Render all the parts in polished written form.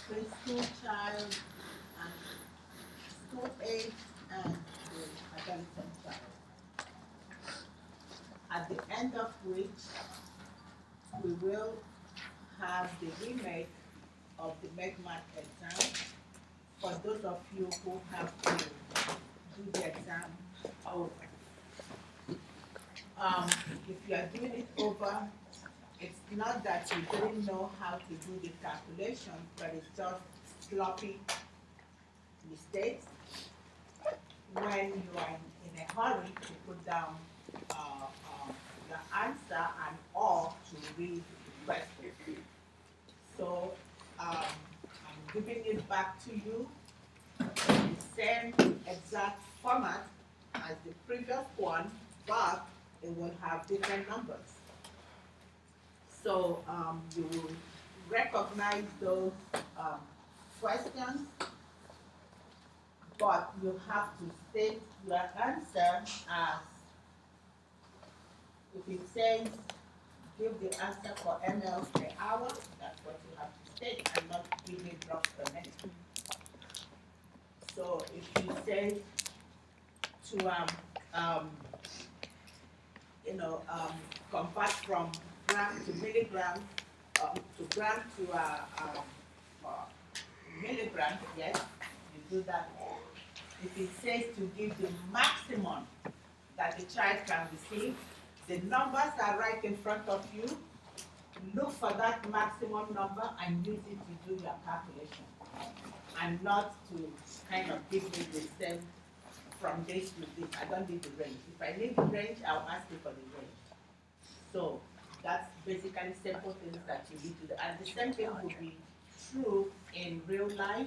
preschool child and school age and the adolescent child. At the end of which we will have the remake of the MEGMAT exam for those of you who have to do the exam over. If you are doing it over, it's not that you didn't know how to do the calculation, but it's just sloppy mistakes when you are in a hurry to put down the answer and or to read the question. So I'm giving it back to you in the same exact format as the previous one, but it will have different numbers. So you will recognize those questions, but you have to state your answer as, if it says give the answer for ml per hour, that's what you have to state, and not give me drops per minute. So if you say to convert from gram to milligram, to gram to milligram, yes, you do that. If it says to give the maximum that the child can receive, the numbers are right in front of you. Look for that maximum number and use it to do your calculation, and not to kind of give me the same from this to this. I don't need the range. If I need the range, I'll ask you for the range. So that's basically simple things that you need to do. And the same thing will be true in real life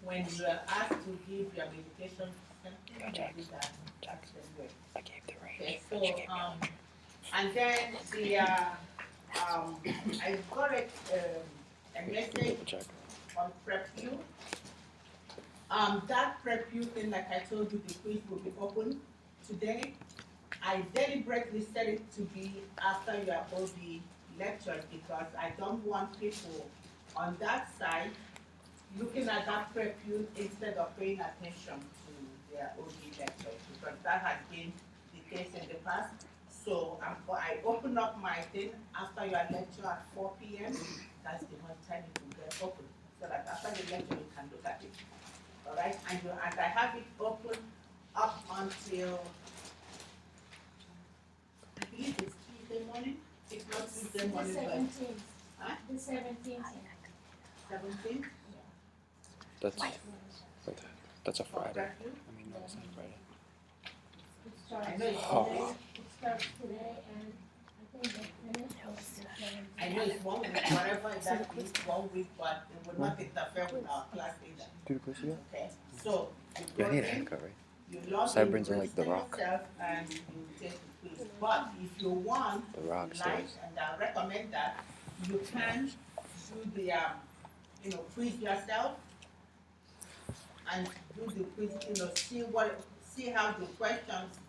when you are asked to give your medication. I gave the range. Okay, so and then the I got a message on PrepU. That PrepU thing, like I told you, the quiz will be open today. I deliberately set it to be after your OB lecture because I don't want people on that side looking at that PrepU instead of paying attention to their OB lecture, because that has been the case in the past. So I open up my thing after your lecture at 4 p.m. That's the one time it will get open, so that after the lecture you can look at it. All right, and I have it open up until, I believe it's Tuesday morning. It's not Tuesday morning, but the 17th. 17th. That's a Friday. I mean, no, it's not Friday. It starts today, and I think the finish is the 17th. I know it's 1 week, whatever that is, 1 week, but it will not interfere with our class either. Do the quiz again? Okay, so Yeah, I need a haircut, right? you log in, Sideburns are like The Rock. yourself, and you take the quiz. But if you want, The Rock like, says. and I recommend that, you can do the quiz yourself and do the quiz, see how the questions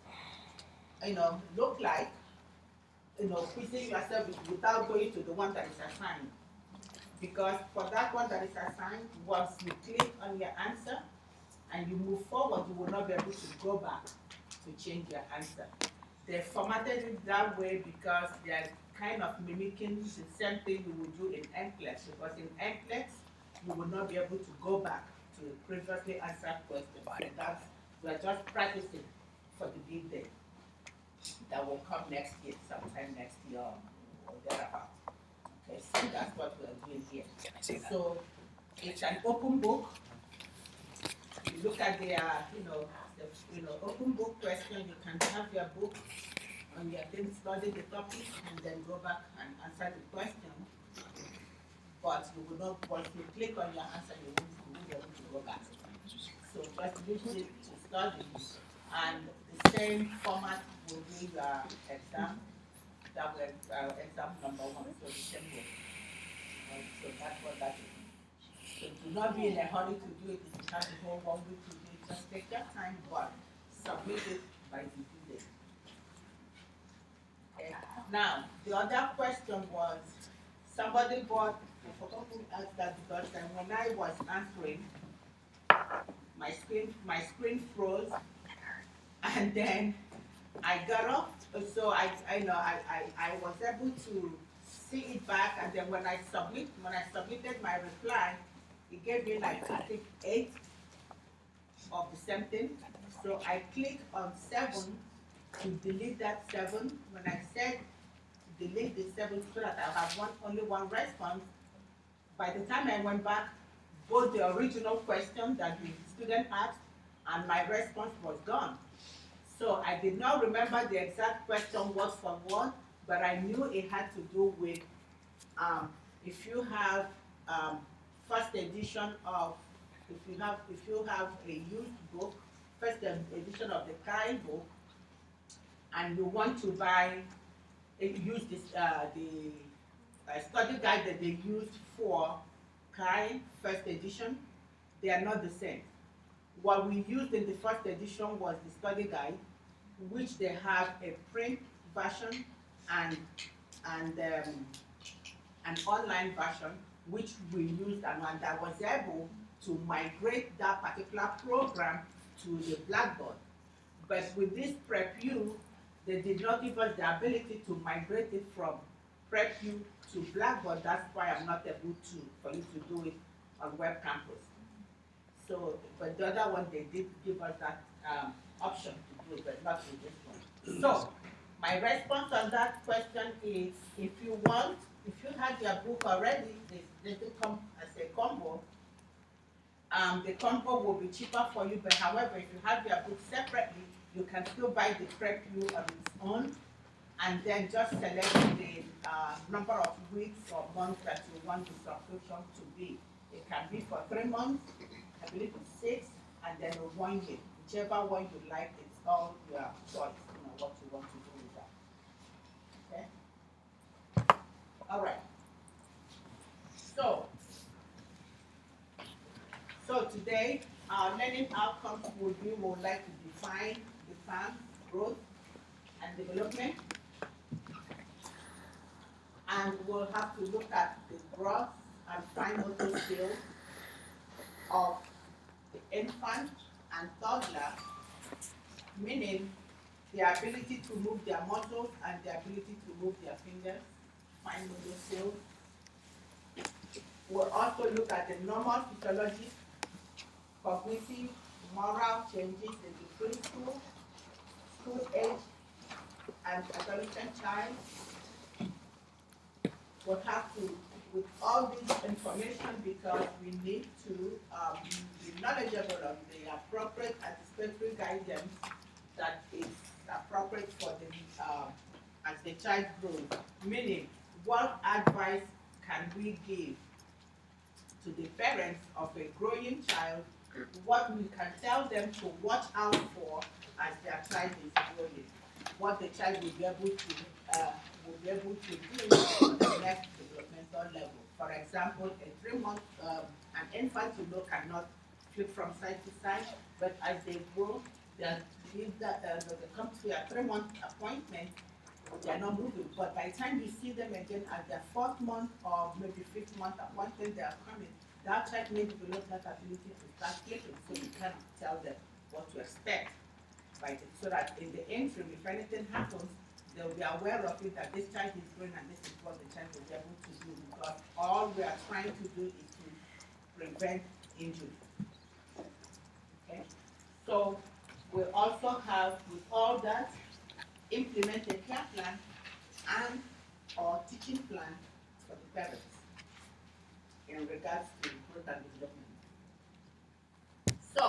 look like, quizzing yourself without going to the one that is assigned. Because for that one that is assigned, once you click on your answer and you move forward, you will not be able to go back to change your answer. They formatted it that way because they are kind of mimicking the same thing you would do in NCLEX, because in NCLEX, you will not be able to go back to the previously answered question. So we're just practicing for the big day that will come next year, sometime next year or thereabout. Okay, so that's what we're doing here. Can I see that? So it's an open book. You look at the open book question. You can have your book on your thing, study the topic, and then go back and answer the question. But you will not, once you click on your answer, you won't be able to go back. So just use it to study, and the same format will be your exam. That was exam number 1, so the same way. So that's what that is. So do not be in a hurry to do it. If you have the whole 1 week to do it, just take your time, but submit it by the due date. Okay. Now, the other question was somebody bought, I forgot who asked that because when I was answering, my screen froze, and then I got up, so I was able to see it back, and then when I submitted my reply, it gave me like I think 8 of the same thing. So I clicked on 7 to delete that 7. When I said delete the 7 so that I have only one response, by the time I went back, both the original question that the student asked and my response was gone. So I did not remember the exact question word for word, but I knew it had to do with if you have first edition of, if you have a used book, first edition of the current book, and you want to buy, use this the study guide that they used for current first edition, they are not the same. What we used in the first edition was the study guide, which they have a print version and an online version, which we used, and I was able to migrate that particular program to the Blackboard. But with this PrepU, they did not give us the ability to migrate it from PrepU to Blackboard. That's why I'm not able for you to do it on Web Campus. So, but the other one, they did give us that option to do it, but not with this one. So, my response on that question is, if you had your book already, they come as a combo. The combo will be cheaper for you, but however, if you have your book separately, you can still buy the PrepU on its own, and then just select the number of weeks or months that you want the subscription to be. It can be for 3 months, I believe it's 6, and then 1 year. Whichever one you like, it's all your choice, what you want to do with that. Okay? All right. So today, our learning outcomes would like to define growth and development. And we'll have to look at the gross and fine motor skills of the infant and toddler, meaning the ability to move their muscles and the ability to move their fingers, fine motor skills. We'll also look at the normal physiology, cognitive, moral changes in the preschool, school age, and adolescent child. We'll have to, with all this information, because we need to be knowledgeable of the appropriate anticipatory guidance that is appropriate for the as the child grows. Meaning, what advice can we give to the parents of a growing child, what we can tell them to watch out for as their child is growing, what the child will be able to do on the next developmental level. For example, a 3-month, an infant cannot flip from side to side, but as they grow, they come to a 3-month appointment, they are not moving. But by the time you see them again at their 4th month or maybe 5th month appointment, they are coming. That child may develop that ability to start flipping, so you can tell them what to expect. So that in the interim, if anything happens, they'll be aware of it, that this child is growing and this is what the child will be able to do, because all we are trying to do is to prevent injury. Okay? So we also have, with all that, implement a care plan and or teaching plan for the parents in regards to growth and development. So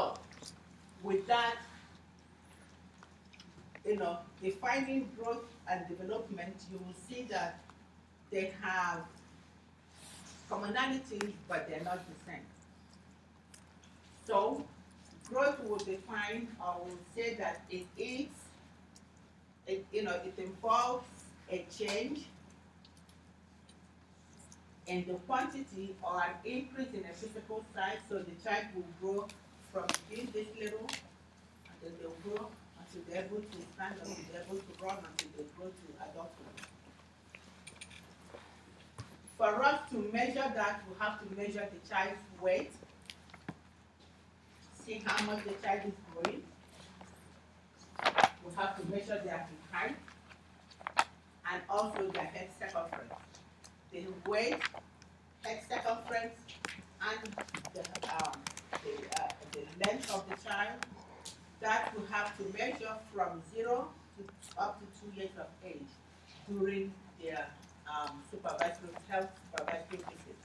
with that, defining growth and development, you will see that they have commonalities, but they're not the same. So growth will define, or will say that it involves a change in the quantity or an increase in a physical size. So the child will grow from being this little, and then they'll grow until they're able to stand, until they're able to run, until they grow to adulthood. For us to measure that, we have to measure the child's weight, see how much the child is growing. We have to measure their height and also their head circumference. The weight, head circumference, and the length of the child, that we have to measure from 0 to up to 2 years of age during their health supervisory visit.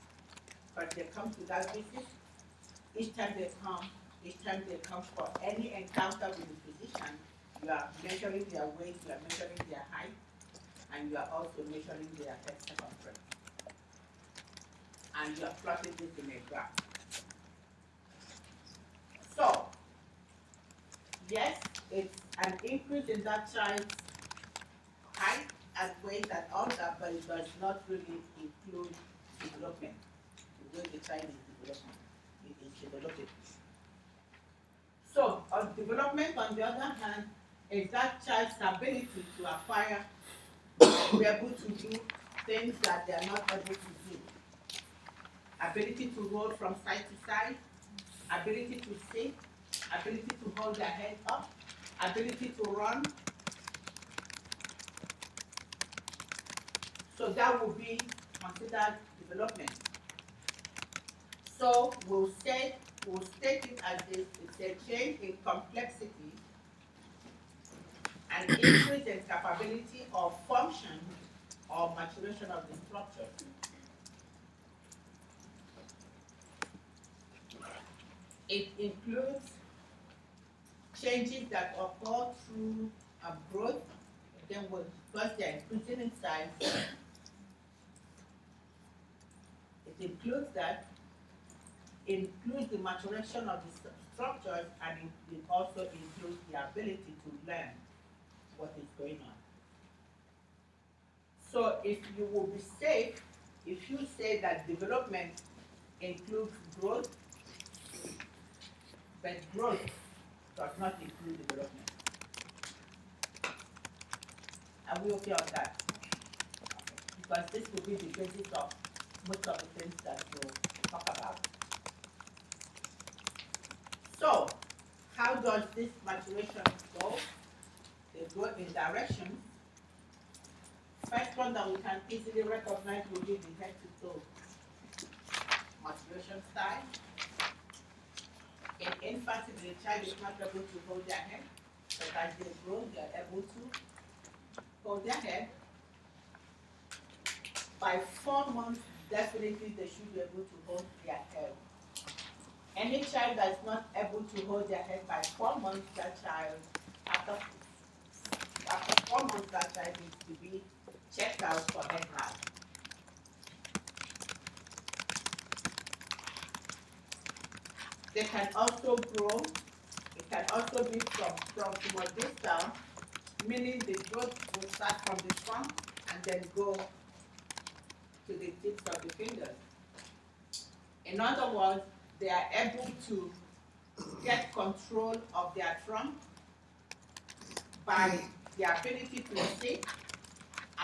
But they come to that visit, each time they come for any encounter with the physician, you are measuring their weight, you are measuring their height, and you are also measuring their head circumference. And you are plotting this in a graph. So, yes, it's an increase in that child's height and weight and all that, but it does not really include development, the way the child is developing. So, on development, on the other hand, is that child's ability to acquire, to be able to do things that they are not able to do. Ability to roll from side to side, ability to sit, ability to hold their head up, ability to run. So that will be considered development. So we'll state it as this: it's a change in complexity and increase in capability of function or maturation of the structure. It includes changes that occur through growth, then because they're increasing in size. It includes that. It includes the maturation of the structures, and it also includes the ability to learn what is going on. So if you will be safe, if you say that development includes growth, but growth does not include development. Are we okay on that? Okay. Because this will be the basis of most of the things that we'll talk about. So, how does this maturation go? They go in directions. First one that we can easily recognize will be the head to toe maturation style. In infancy, the child is not able to hold their head, but as they grow, they are able to hold their head. By 4 months, definitely they should be able to hold their head. Any child that's not able to hold their head by 4 months, that child, after 4 months, that child needs to be checked out for head nod. They can also grow. It can also be from distal, meaning the growth will start from the trunk and then go to the tips of the fingers. In other words, they are able to get control of their trunk by the ability to sit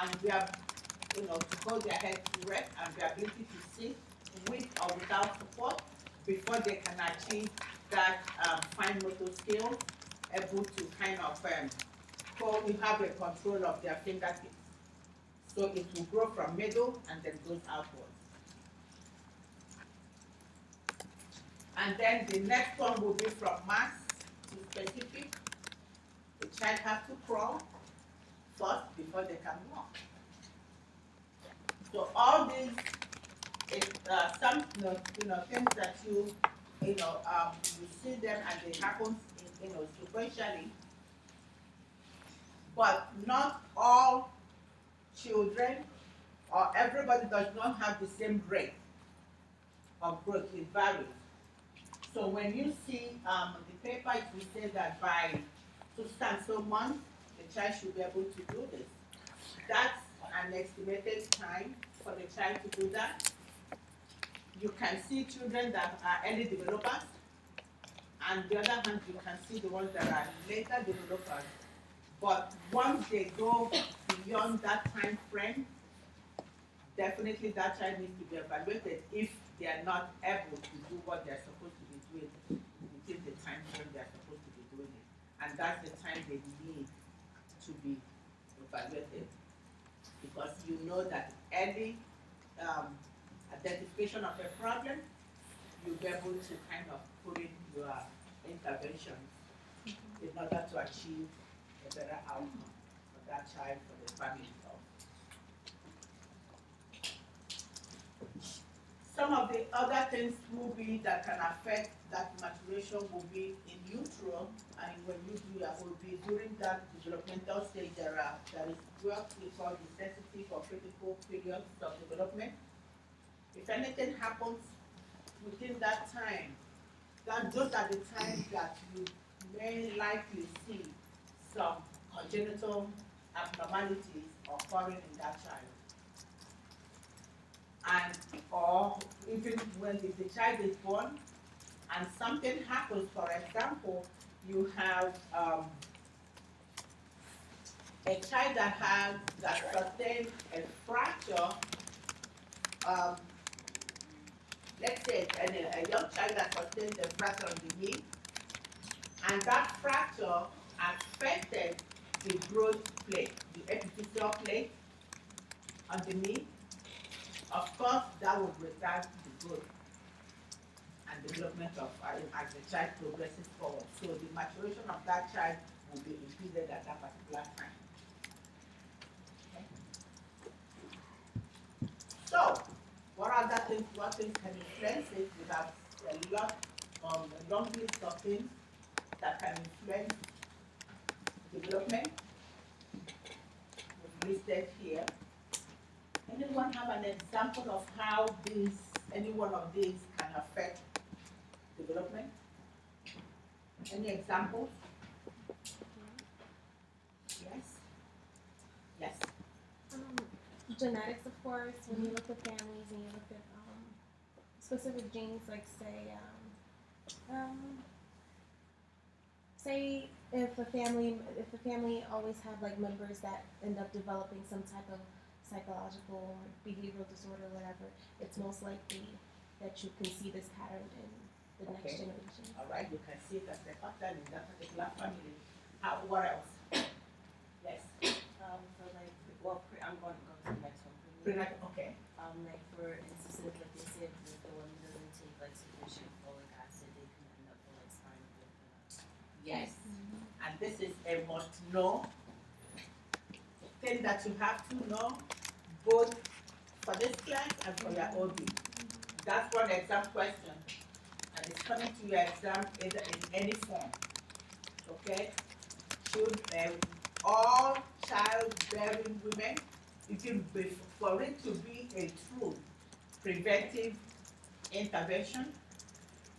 and to hold their head erect, and the ability to sit with or without support before they can achieve that fine motor skill, able to kind of have a control of their fingertips. So it will grow from middle and then goes outwards. And then the next one will be from mass to specific. The child has to crawl first before they can walk. So all these some things that you see them and they happen sequentially, but not all children or everybody does not have the same rate of growth. It varies. So when you see the paper, it will say that by so months, the child should be able to do this. That's an estimated time for the child to do that. You can see children that are early developers, and the other hand, you can see the ones that are later developers. But once they go beyond that time frame, definitely that child needs to be evaluated if they are not able to do what they're supposed to be doing within the time frame they're supposed to be doing it. And that's the time they need to be evaluated, because you know that early identification of a problem, you'll be able to kind of put in your interventions in order to achieve a better outcome for that child, for the family. Some of the other things will be that can affect that maturation will be in utero, and when you do that will be during that developmental stage. There is what we call the sensitive or critical periods of development. If anything happens within that time, then those are the times that you may likely see some congenital abnormalities occurring in that child. And or even when the child is born and something happens, for example, you have a child that sustained a fracture, let's say a young child that sustained a fracture on the knee, and that fracture affected the growth plate, the epiphyseal plate on the knee. Of course, that would retard the growth and development of as the child progresses forward. So the maturation of that child will be impeded at that particular time. Okay. So, what things can influence it? We have a long list of things that can influence development. We've listed here. Anyone have an example of how any one of these can affect development? Any examples? Yes? Yes. Genetics, of course, when you look at families and you look at specific genes, like say if a family always have like members that end up developing some type of psychological or behavioral disorder or whatever, it's most likely that you can see this pattern in the next generation. All right, you can see that the pattern in that particular family. What else? Yes. For like, well, I'm going to go to the next one. Okay. Like for instances, like they said, if the woman doesn't take like sufficient folic acid, they can end up with like spinal cord. Yes. And this is a must know thing that you have to know, both for this class and for your OB. That's one exam question, and it's coming to your exam either in any form. Okay? Should all childbearing women, for it to be a true preventive intervention,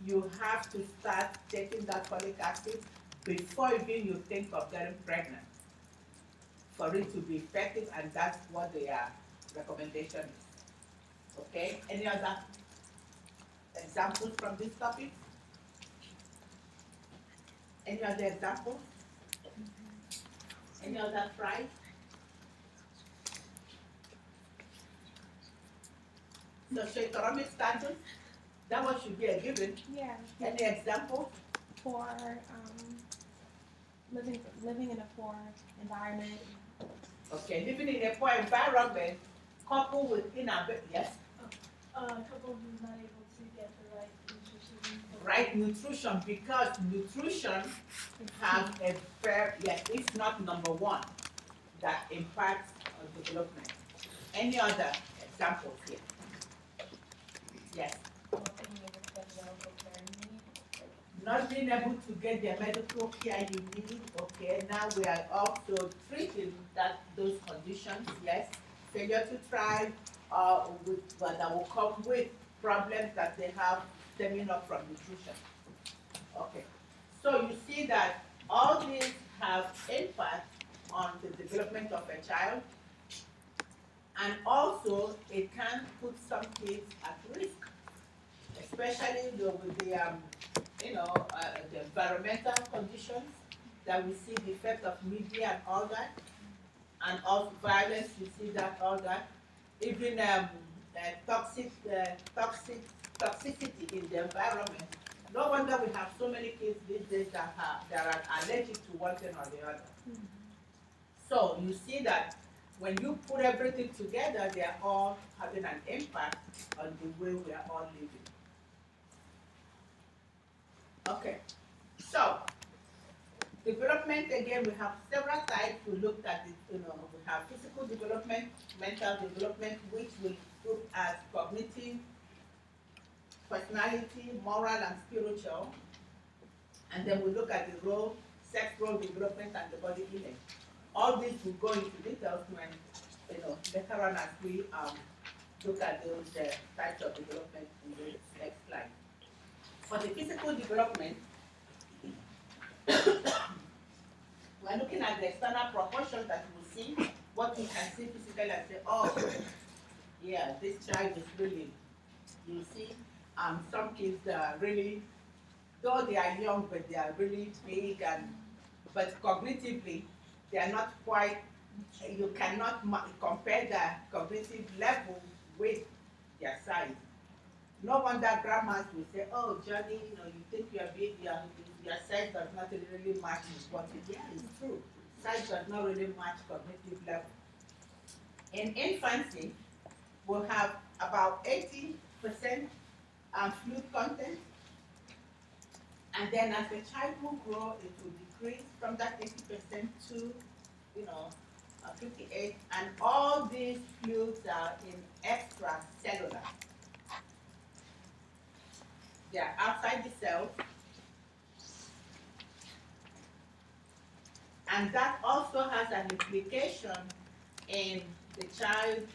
you have to start taking that folic acid before even you think of getting pregnant, for it to be effective, and that's what their recommendation is. Okay? Any other examples from this topic? Any other examples? Any other tries? Socioeconomic status, that one should be a given. Yeah. Any examples? For living in a poor environment. Okay, living in a poor environment, coupled with yes, Couple who's not able to get the right nutrition. right nutrition, because nutrition has a fair, yes, if not number one, that impacts development. Any other examples here? Yes. Not being able to get the medical care you need. Okay, now we are also treating those conditions. Yes, failure to thrive, that will come with problems that they have stemming up from nutrition. Okay, so you see that all these have impact on the development of a child, and also it can put some kids at risk, especially with the the environmental conditions that we see, the effect of media and all that, and of violence, you see that, all that. even toxicity in the environment. No wonder we have so many kids these days that are allergic to one thing or the other. So you see that when you put everything together, they are all having an impact on the way we are all living. Okay, so development, again, we have several types. We looked at it, we have physical development, mental development, which we group as cognitive, personality, moral, and spiritual. And then we look at the role, sex role development, and the body image. All these will go into details when, later on as we look at those types of development in the next slide. For the physical development, we're looking at the external proportions that we see, what we can see physically and say, oh, yeah, this child is really, you see, some kids are really, though they are young, but they are really big, but cognitively, they are not quite, you cannot compare the cognitive level with their size. No wonder grandmas will say, oh, Johnny, you think you are big, your size does not really match with what it is. Yeah, it's true. Size does not really match cognitive level. In infancy, we'll have about 80% fluid content. And then as the child will grow, it will decrease from that 80% to, 58. And all these fluids are in extracellular. They are outside the cell. And that also has an implication in the child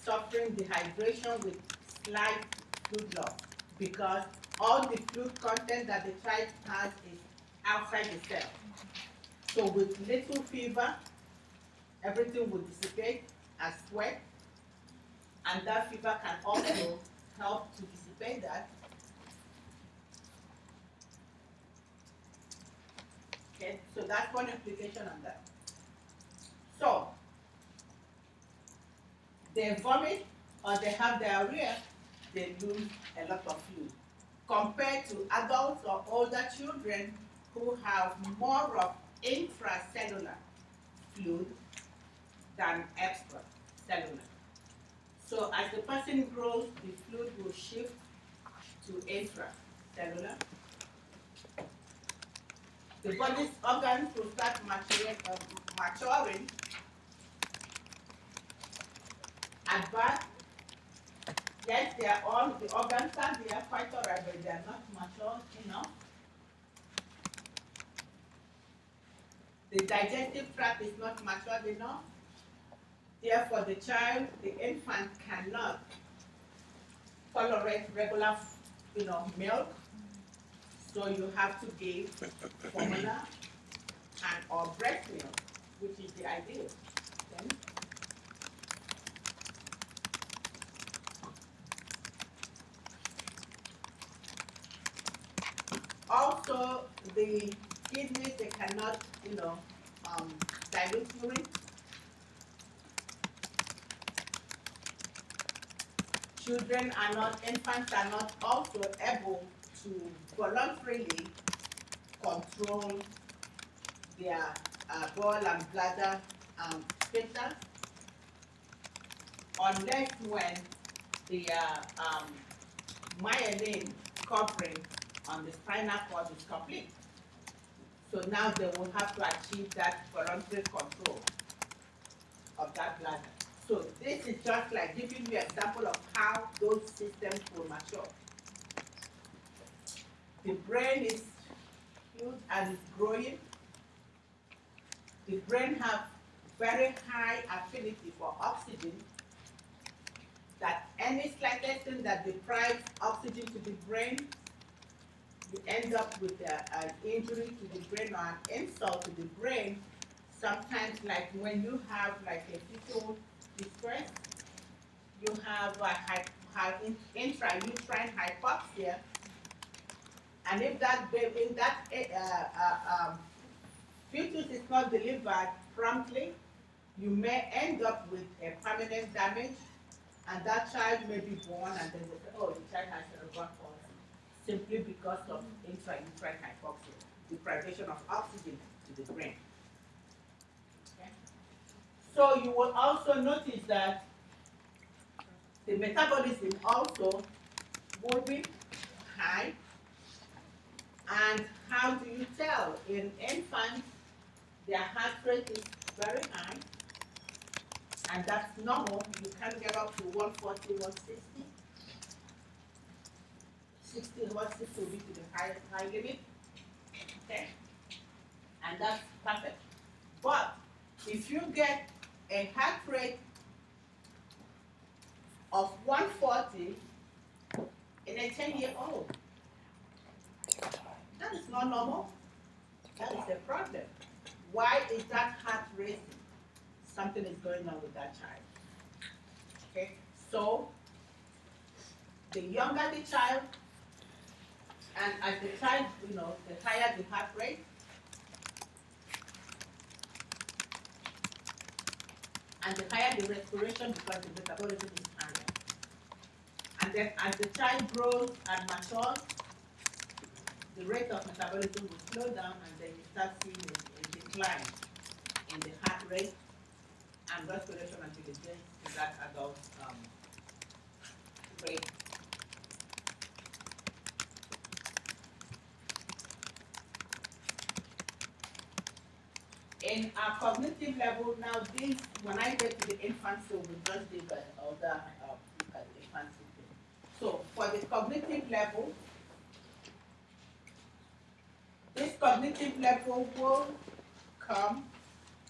suffering dehydration with slight fluid loss, because all the fluid content that the child has is outside the cell. So with little fever, everything will dissipate as sweat, and that fever can also help to dissipate that. Okay, so that's one implication on that. So they vomit or they have diarrhea, they lose a lot of fluid, compared to adults or older children who have more of intracellular fluid than extracellular. So as the person grows, the fluid will shift to intracellular. The body's organs will start maturing. At birth, yes, the organs are there quite all right, but they are not mature enough. The digestive tract is not matured enough. Therefore, the child, the infant, cannot tolerate regular, milk. So you have to give formula or breast milk, which is the ideal. Okay? Also, the kidneys, they cannot, dilute urine. Infants are not also able to voluntarily control their bowel and bladder sphincters, unless when the myelin covering on the spinal cord is complete. So now they will have to achieve that voluntary control of that bladder. So this is just like giving you an example of how those systems will mature. The brain is huge and is growing. The brain has very high affinity for oxygen, that any slightest thing that deprives oxygen to the brain, you end up with an injury to the brain or an insult to the brain. Sometimes, like when you have like a fetal distress, you have intrauterine hypoxia, and if that fetus is not delivered promptly, you may end up with a permanent damage, and that child may be born, and then they say, oh, the child has cerebral palsy, simply because of intrauterine hypoxia, deprivation of oxygen to the brain. Okay? So you will also notice that the metabolism also will be high. And how do you tell? In infants, their heart rate is very high, and that's normal. You can get up to 140, 160. 60, 160 will be to the high limit. Okay? And that's perfect. But if you get a heart rate of 140 in a 10-year-old, that is not normal. That is a problem. Why is that heart racing? Something is going on with that child. Okay, so the younger the child, and as the child, the higher the heart rate, and the higher the respiration because the metabolism is higher. And then as the child grows and matures, the rate of metabolism will slow down, and then you start seeing a decline in the heart rate and respiration until it gets to that adult rate. In our cognitive level, now this, when I get to the infant, so we just did the other look at the infant system. So for the cognitive level, this cognitive level will come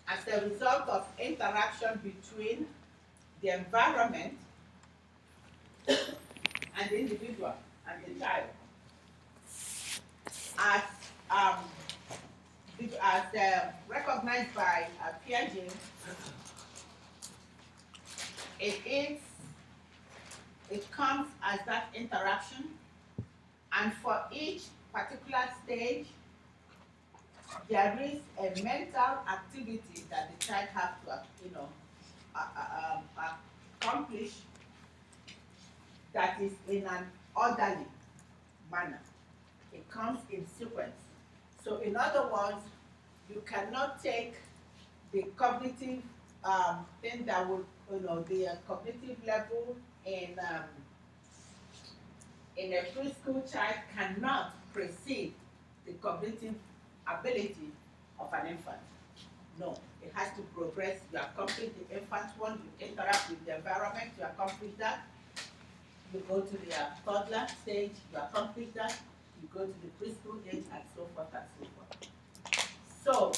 as a result of interaction between the environment and the individual and the child. As recognized by Piaget, it comes as that interaction, and for each particular stage, there is a mental activity that the child has to, accomplish that is in an orderly manner. It comes in sequence. So in other words, you cannot take the cognitive thing that will, the cognitive level in a preschool child cannot precede the cognitive ability of an infant. No, it has to progress. You accomplish the infant one, you interact with the environment, you accomplish that. You go to the toddler stage, you accomplish that. You go to the preschool age, and so forth and so forth. So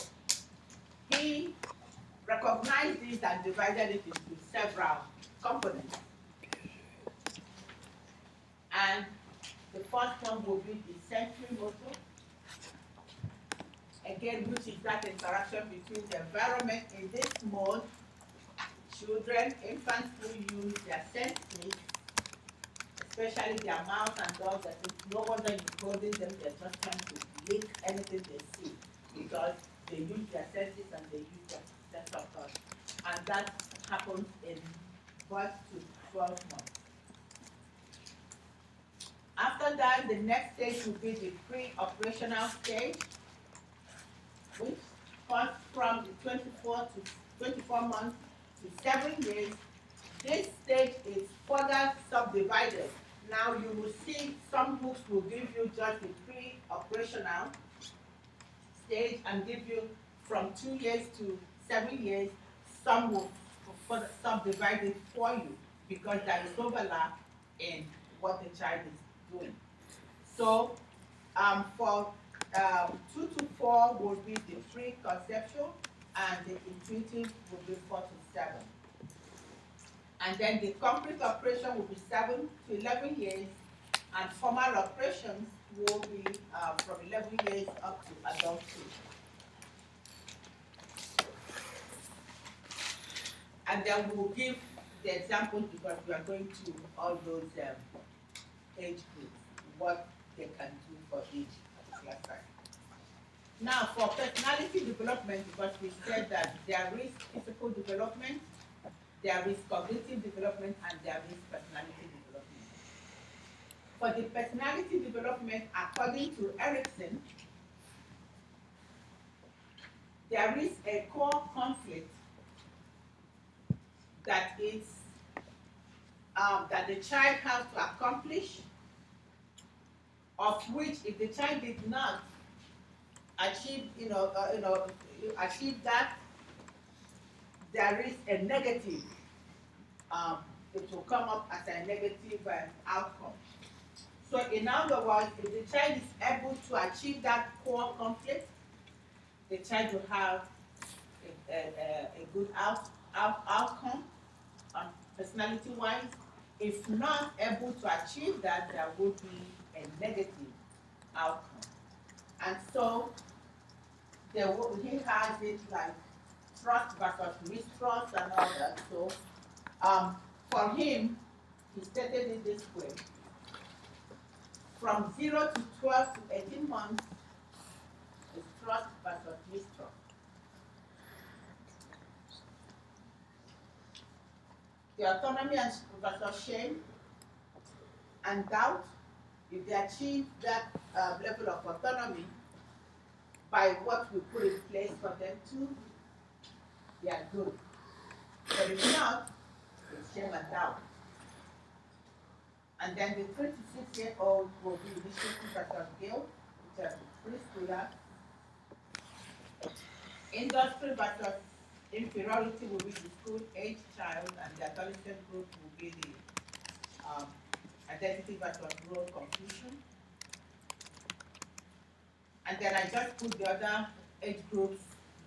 he recognized this and divided it into several components. And the first one will be the sensory motor. Again, which is that interaction between the environment. In this mode, children, infants who use their senses, especially their mouth and jaws, that no wonder you're holding them, they're just trying to lick anything they see because they use their senses and they use their sense of touch. And that happens in birth to 12 months. After that, the next stage will be the pre-operational stage, which starts from the 24 months to 7 years. This stage is further subdivided. Now you will see some books will give you just the pre-operational stage and give you from 2 years to 7 years. Some will further subdivide it for you because there is overlap in what the child is doing. So for 2 to 4 will be the pre-conceptual, and the intuitive will be 4 to 7. And then the complete operation will be 7 to 11 years, and formal operations will be from 11 years up to adulthood. And then we'll give the examples because we are going to all those age groups, what they can do for each particular time. Now, for personality development, because we said that there is physical development, there is cognitive development, and there is personality development. For the personality development, according to Erickson, there is a core conflict that is that the child has to accomplish, of which if the child did not achieve, achieve that, there is a negative. It will come up as a negative outcome. So in other words, if the child is able to achieve that core conflict, the child will have a good outcome personality-wise. If not able to achieve that, there will be a negative outcome. And so he has it like trust versus mistrust and all that. So for him, he stated it this way: from 0 to 12 to 18 months is trust versus mistrust. The autonomy and versus shame and doubt. If they achieve that level of autonomy by what we put in place for them to, they are good. But if not, it's shame and doubt. And then the 3 to 6-year-old will be initiative versus guilt, which are the preschooler. Industry versus inferiority will be the school-age child, and the adolescent group will be the identity versus role confusion. And then I just put the other age groups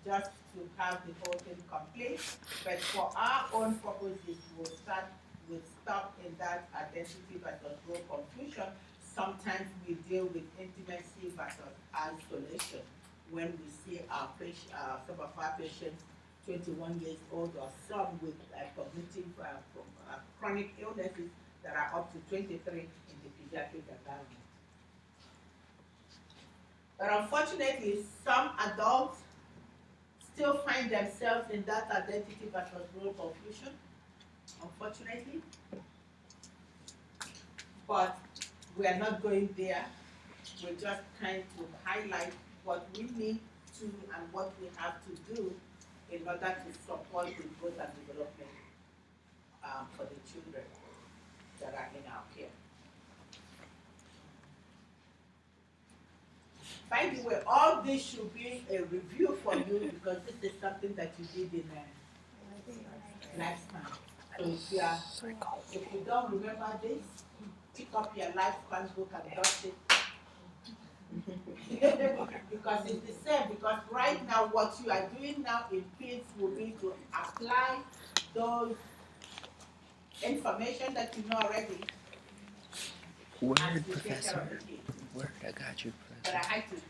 just to have the whole thing complete. But for our own purposes, we'll stop in that identity versus role confusion. Sometimes we deal with intimacy versus isolation when we see some of our patients 21 years old, or some with cognitive chronic illnesses that are up to 23 in the pediatric environment. But unfortunately, some adults still find themselves in that identity versus role confusion, unfortunately. But we are not going there. We're just trying to highlight what we need to and what we have to do in order to support the growth and development for the children that are in our care. By the way, all this should be a review for you, because this is something that you did in lifespan. So if you don't remember this, pick up your lifespan book and dust it. Because it's the same, because right now what you are doing now in Peds will be to apply those information that you know already. Word, as you take care Professor. of the kids. Word, I got you, But Professor.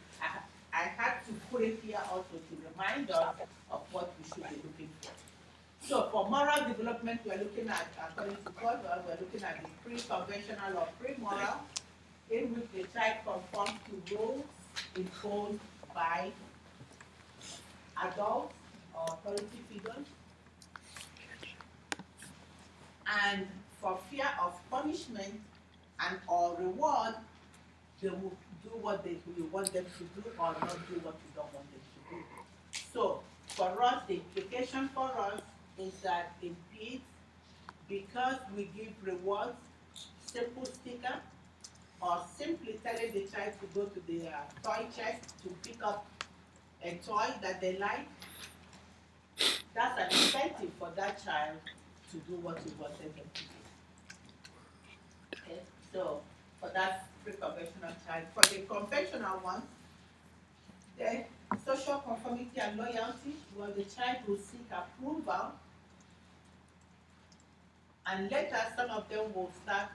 I had to put it here also to remind us of what we should be looking for. So for moral development, we're looking at, according to Caldwell, we're looking at the pre-conventional or pre-moral, in which the child conforms to rules imposed by adults or authority figures. And for fear of punishment and or reward, they will do what you want them to do or not do what you don't want them to do. So for us, the implication for us is that in Peds, because we give rewards, simple sticker, or simply telling the child to go to the toy chest to pick up a toy that they like, that's an incentive for that child to do what you wanted them to do. Okay, so for that pre-conventional child. For the conventional one, the social conformity and loyalty, well, the child will seek approval, and later some of them will start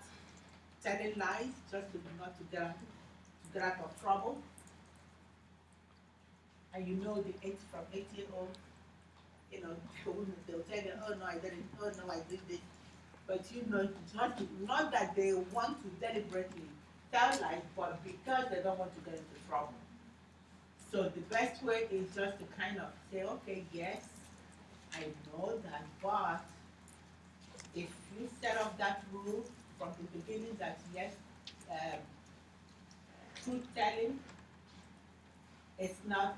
telling lies just to not to get out of trouble. And you know the 8-year-old, they'll tell you, oh no, I didn't, oh no, I did this. But not that they want to deliberately tell lies, but because they don't want to get into trouble. So the best way is just to kind of say, okay, yes, I know that, but if you set up that rule from the beginning that yes, um, truth telling, it's not,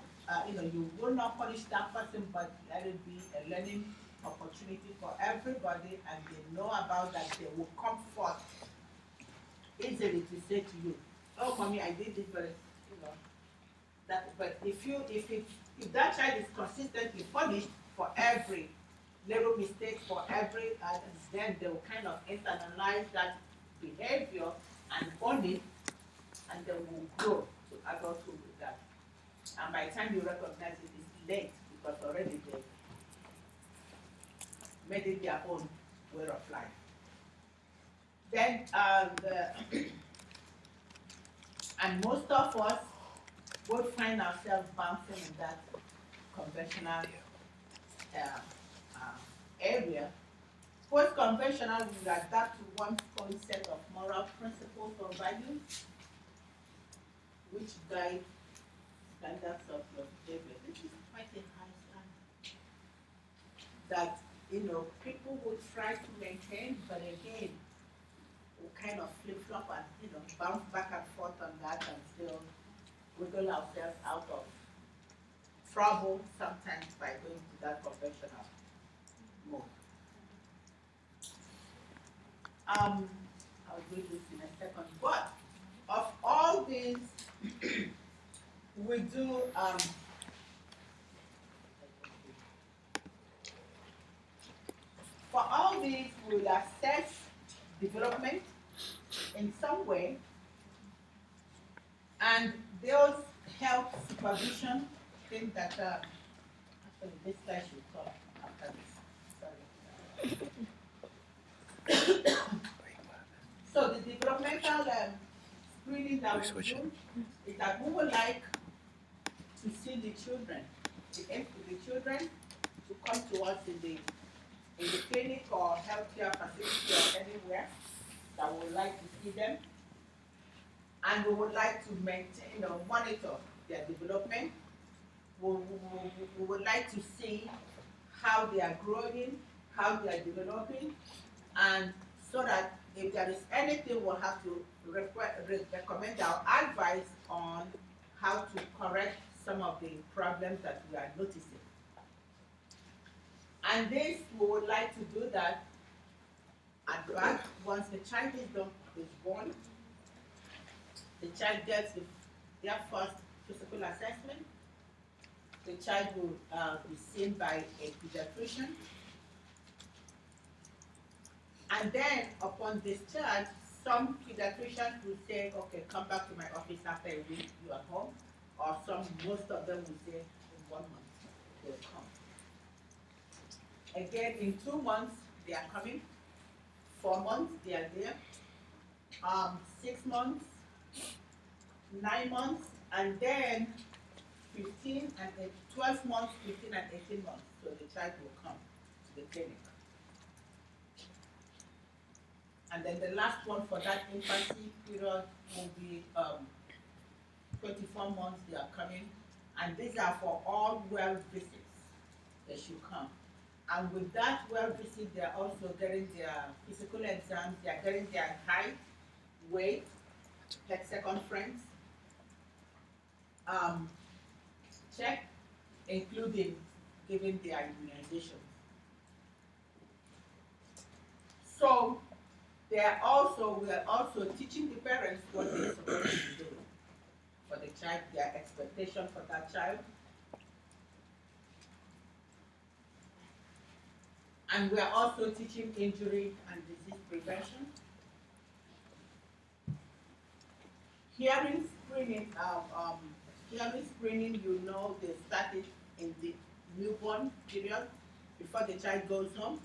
you will not punish that person, but let it be a learning opportunity for everybody, and they know about that. They will come forth easily to say to you, "Oh, mommy, I did this, but that." But if that child is consistently punished for every little mistake, for every, then they will kind of internalize that behavior and own it, and they will grow to adulthood with that. And by the time you recognize it, it's late because already they made it their own way of life. Then, and most of us would find ourselves bouncing in that conventional uh, uh, area. Post-conventional, we adapt to one concept of moral principles or values, which guide standards of your behavior. This is quite a high standard that people will try to maintain, but again, we kind of flip-flop and bounce back and forth on that and still wiggle ourselves out of trouble sometimes by going to that conventional mode. I'll do this in a second, but of all these, we do for all these, we will assess development in some way, and those health supervision things that actually this guy should talk after this. Sorry. So the developmental screening that we do is that we would like to see the children, the children to come to us in the clinic or healthcare facility or anywhere that we would like to see them. And we would like to maintain, monitor their development. We would like to see how they are growing, how they are developing, and so that if there is anything, we'll have to recommend our advice on how to correct some of the problems that we are noticing. And this, we would like to do that at birth. Once the child is born, the child gets their first physical assessment. The child will be seen by a pediatrician. And then upon discharge, some pediatricians will say, okay, come back to my office after a week, you are home. Or most of them will say, in 1 month, they'll come. Again, in 2 months, they are coming. 4 months, they are there. 6 months, 9 months, and then 15 and 12 months, 15 and 18 months. So the child will come to the clinic. And then the last one for that infancy period will be 24 months they are coming. And these are for all well visits. They should come. And with that well visit, they're also getting their physical exams, they're getting their height, weight, head circumference, check, including giving their immunizations. So we are also teaching the parents what they're supposed to do for the child, their expectation for that child. And we are also teaching injury and disease prevention. Hearing screening, they started in the newborn period. Before the child goes home,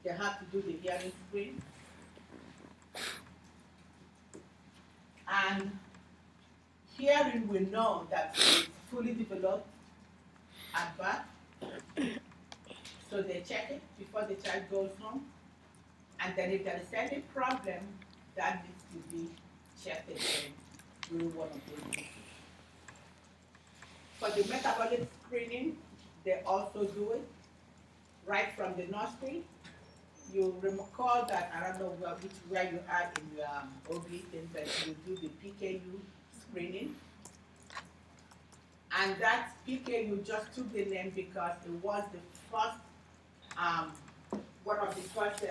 they have to do the hearing screen. And hearing, we know that it's fully developed at birth. So they check it before the child goes home. And then if there is any problem, that needs to be checked again during one of those visits. For the metabolic screening, they also do it right from the nursery. You recall that, I don't know where you are in your OB thing, but you do the PKU screening. And that PKU just took the name because it was the first, one of the first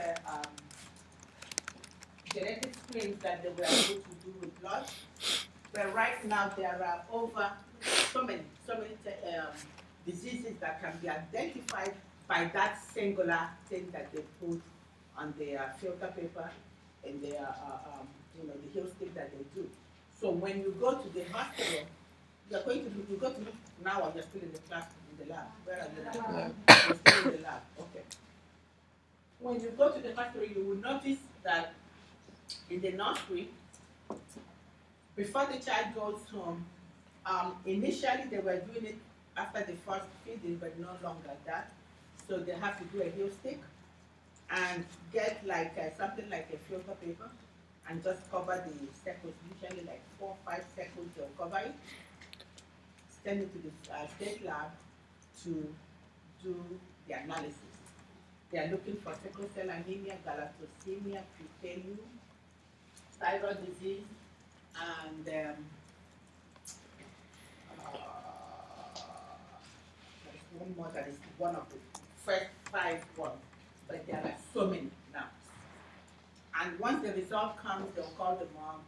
genetic screens that they were able to do with blood. But right now there are over so many diseases that can be identified by that singular thing that they put on their filter paper and their, the health stick that they do. So when you go to the hospital, you go to now, or you're still in the class, in the lab. Where are you now? You're still in the lab, okay. When you go to the hospital, you will notice that in the nursery, before the child goes home, initially they were doing it after the first feeding, but no longer that. So they have to do a heel stick and get like something like a filter paper and just cover the circles, usually like 4 or 5 circles they'll cover it, send it to the state lab to do the analysis. They are looking for sickle cell anemia, galactosemia, PKU, thyroid disease, and there's one more that is one of the first 5 ones, but there are so many now. And once the result comes, they'll call the mom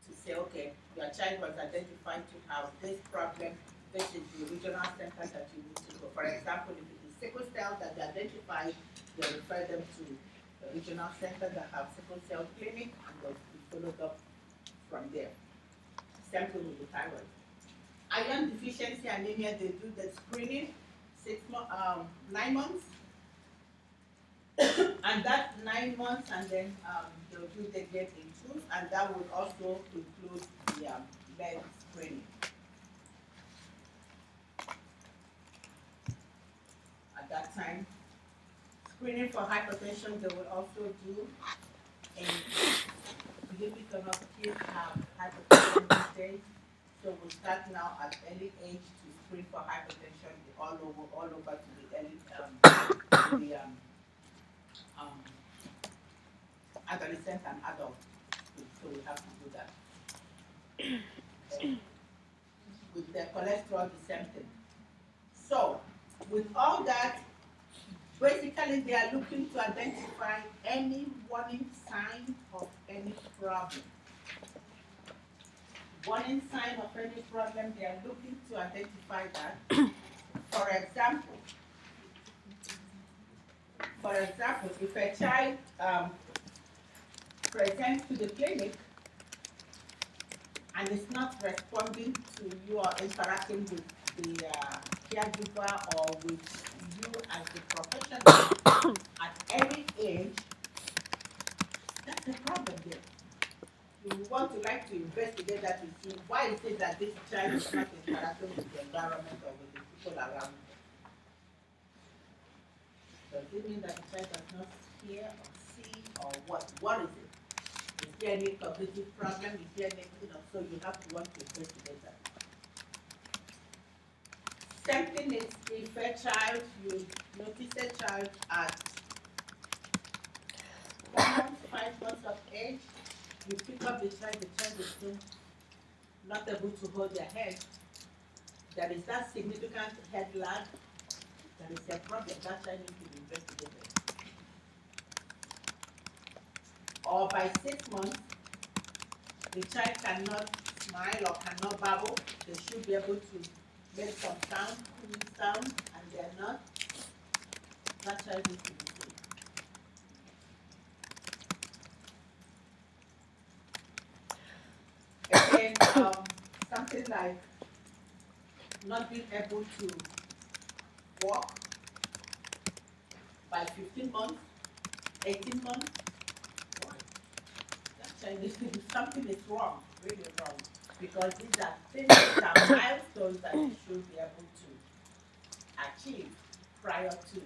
to say, okay, your child was identified to have this problem, this is the regional center that you need to go. For example, if it is sickle cell that they identify, they refer them to the regional center that have sickle cell clinic, and they'll be followed up from there. Same thing with the thyroid. Iron deficiency anemia, they do the screening 9 months. And that's 9 months, and then they'll do the get into, and that would also include the lead screening. At that time, screening for hypertension, they will also do, and believe it or not, kids have hypertension these days, so we start now at early age to screen for hypertension all over to the early, adolescent and adult, so we have to do that. With the cholesterol, the same thing. So, with all that, basically they are looking to identify any warning sign of any problem. Warning sign of any problem, they are looking to identify that. For example, if a child presents to the clinic and is not responding to you or interacting with the caregiver or with you as the professional at any age, that's the problem there. You want to like to investigate that to see why is it that this child is not interacting with the environment or with the people around them. Does it mean that the child does not hear or see, or what? What is it? Is there any cognitive problem? Is there any, so you have to want to investigate that. Same thing is if a child, you notice a child at 4 months, 5 months of age, you pick up the child is still not able to hold their head. There is that significant head lag. There is a problem. That child needs to be investigated. Or by 6 months, the child cannot smile or cannot babble. They should be able to make some sound, and they're not. That child needs to be seen. Again, something like not being able to walk by 15 months, 18 months. Something is wrong, really wrong, because these are things that are milestones that you should be able to achieve prior to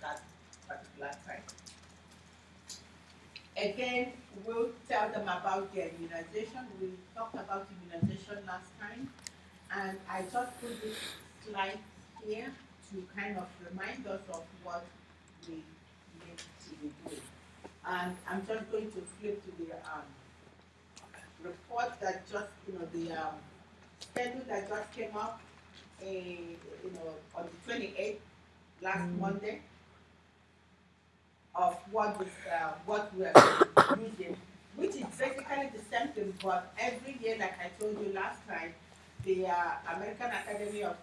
that particular time. Again, we'll tell them about their immunization. We talked about immunization last time, And I just put this slide here to kind of remind us of what we need to be doing. And I'm just going to flip to the report that just, the schedule that just came up, on the 28th, last Monday, of what we are using, which is basically the same thing, but every year, like I told you last time, the American Academy of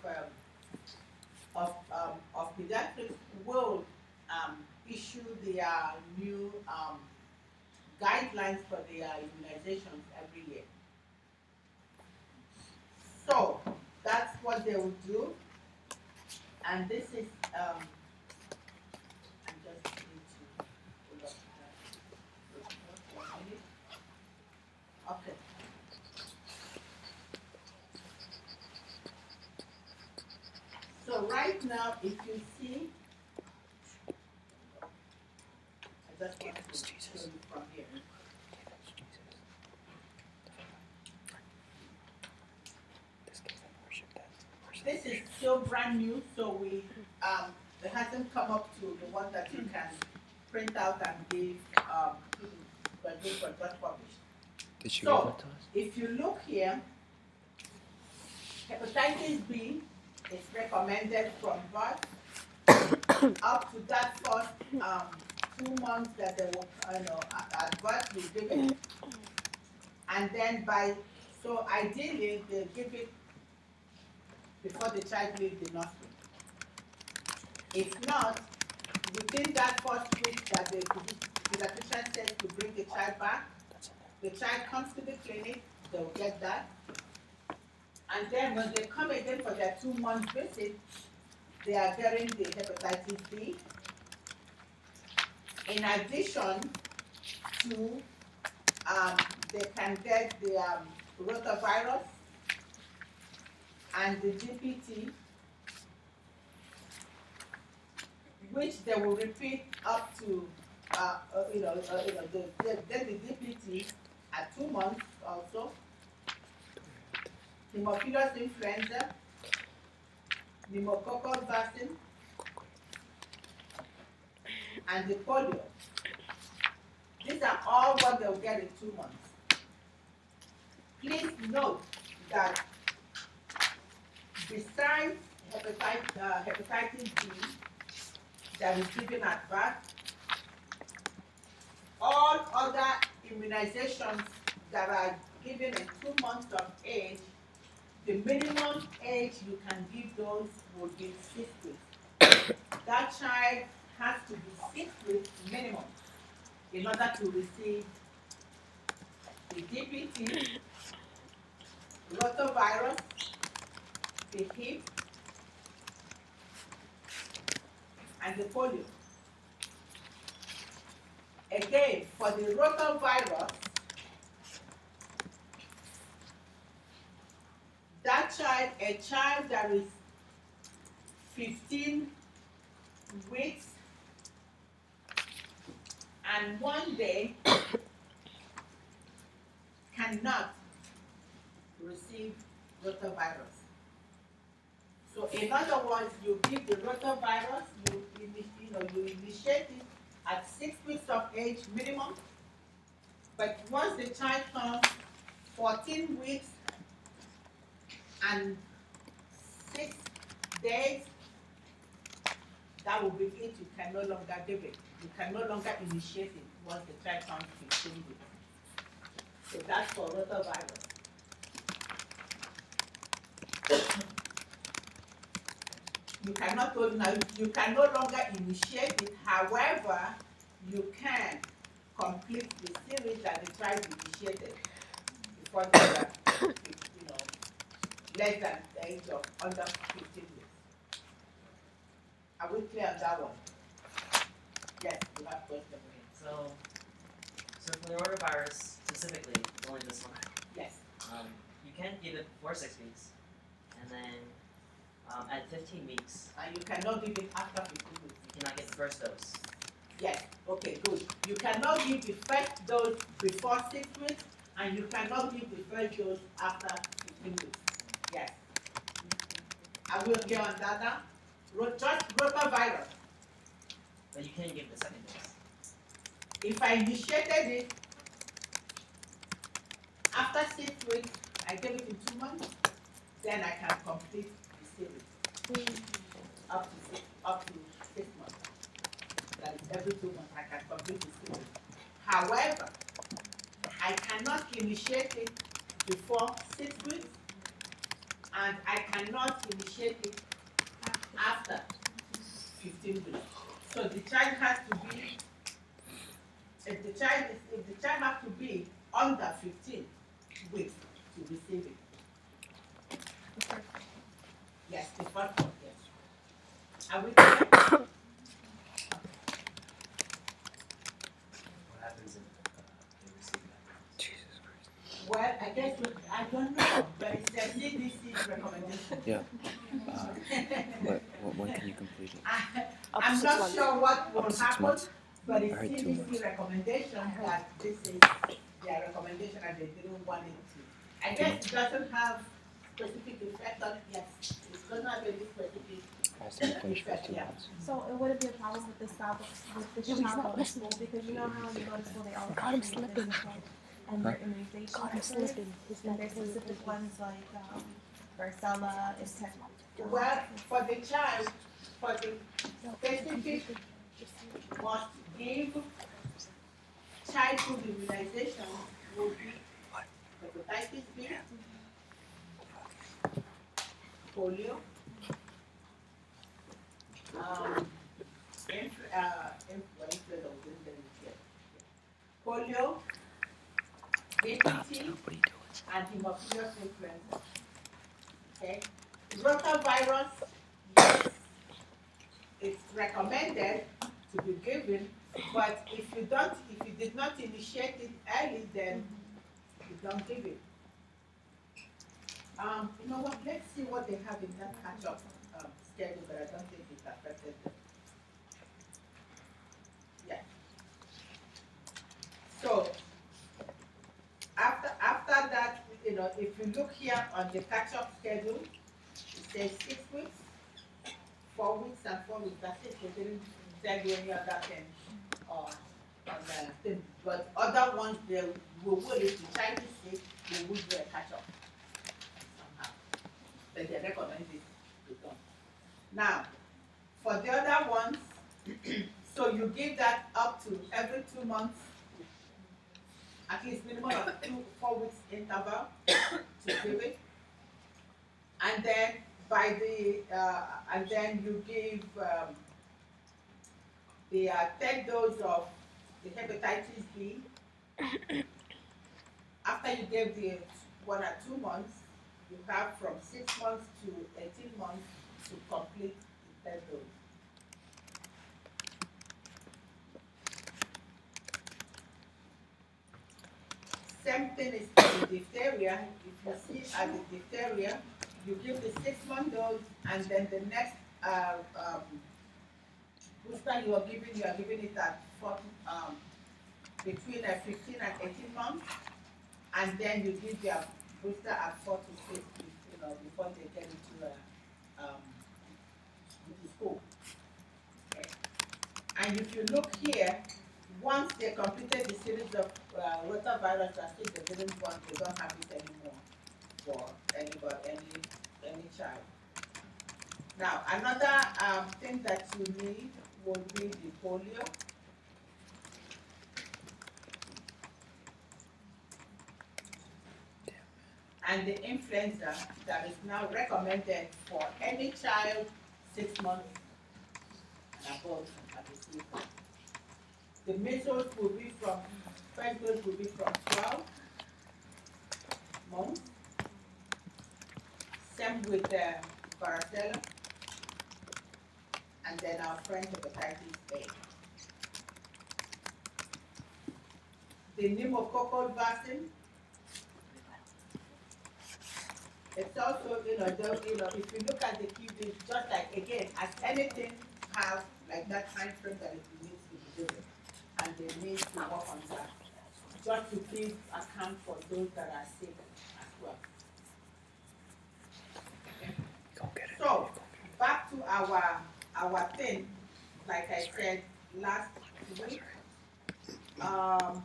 Pediatrics will issue their new guidelines for their immunizations every year. So that's what they will do, and this is I just need to pull up that report 1 minute. Okay. So right now, if you see, I just want to show you from here. This is still brand new, so it hasn't come up to the one that you can print out and give but this was just published. Did you So, give it to us? if you look here, hepatitis B is recommended from birth up to that first 2 months that they will, at birth we give it. And then so ideally they give it before the child leaves the nursery. If not, within that first week that the pediatrician says to bring the child back, the child comes to the clinic, they'll get that. And then when they come again for their 2-month visit, they are getting the hepatitis B. In addition to, they can get the rotavirus and the DPT, which they will repeat up to, then the DPT at 2 months also, Haemophilus influenza, pneumococcal vaccine, and the polio. These are all what they'll get in 2 months. Please note that besides hepatitis B that is given at birth, all other immunizations that are given in 2 months of age, the minimum age you can give those will be 6 weeks. That child has to be 6 weeks minimum in order to receive the DPT, rotavirus, the hip, and the polio. Again, for the rotavirus, a child that is 15 weeks and 1 day cannot receive rotavirus. So in other words, you give the rotavirus, you initiate it at 6 weeks of age minimum, but once the child turns 14 weeks and 6 days, that will be it. You can no longer give it. You can no longer initiate it once the child turns 15 weeks. So that's for rotavirus. You can no longer initiate it. However, you can complete the series that the child initiated before they are, less than the age of under 15 weeks. Are we clear on that one? Yes, we have question. So for the rotavirus specifically, it's only this one. Yes. You can't give it before 6 weeks, and then at 15 weeks, And you cannot give it after 15 weeks. you cannot get the first dose. Yes, okay, good. You cannot give the first dose before 6 weeks, and you cannot give the first dose after 15 weeks. Yes. I will get on that now. Just rotavirus. But you can't give the second dose. If I initiated it after 6 weeks, I gave it in 2 months, then I can complete the series up to 6 months. That is every 2 months I can complete the series. However, I cannot initiate it before 6 weeks, and I cannot initiate it after 15 weeks. So the child has to be, if the child has to be under 15 weeks to receive it. Yes, the first one, yes. Are we clear? What happens if they receive that? Jesus Christ. Well, I guess, I don't know, but it's the CDC recommendation. Yeah. When can you complete it? I'm not sure what will Up to 6 happen, months. but it's I heard 2 CDC months. recommendation that this is their recommendation and they didn't want it to. I 2 guess months. it doesn't have specific effect on, yes, it doesn't have any specific Has to be finished for effect, 2 yeah. months. So it wouldn't be a problem with this child, going to school, because you know how when you go to school, they always Caught him have their slipping. physical and their Caught immunization him records, slipping. His and back there's was specific ones like, varicella, Well, for the child, for the specific must give childhood immunization will be hepatitis B, polio, polio, Stop, DPT, stop. What are you doing? and hemophilus influenza. Okay, rotavirus, yes, it's recommended to be given, but if you did not initiate it early, then you don't give it. You know what? Let's see what they have in that catch-up schedule, but I don't think it affected them. Yeah. So after that, you know, if you look here on the catch-up schedule, it says 6 weeks, 4 weeks, and 4 weeks. That's it. They didn't tell you any other thing on the thing. But other ones, they will, if the child is sick, they will do a catch-up somehow. But they recommend it to them. Now, for the other ones, so you give that up to every 2 months, at least minimum of 4 weeks interval to give it. And then by the, and then you give the 10 dose of the hepatitis B. After you gave the 1 or 2 months, you have from 6 months to 18 months to complete the 10 dose. Same thing is for the diphtheria. If you see at the diphtheria, you give the 6-month dose, and then the next booster you are giving it at between 15 and 18 months, and then you give your booster at 4 to 6 weeks, you know, before they get into school. Okay. And if you look here, once they completed the series of rotavirus vaccine, they don't have it anymore for anybody, any child. Now, another thing that you need will be the polio. And the influenza that is now recommended for any child 6 months and above at the season. The measles will be from, first dose will be from 12 months. Same with varicella, and then our friend hepatitis A. The pneumococcal vaccine, it's also, if you look at the QV, just like, again, as anything has like that time frame that it needs to be given, and they need to work on that, just to give account for those that are sick as well. Go get it. So, our thing, like I said last week, um,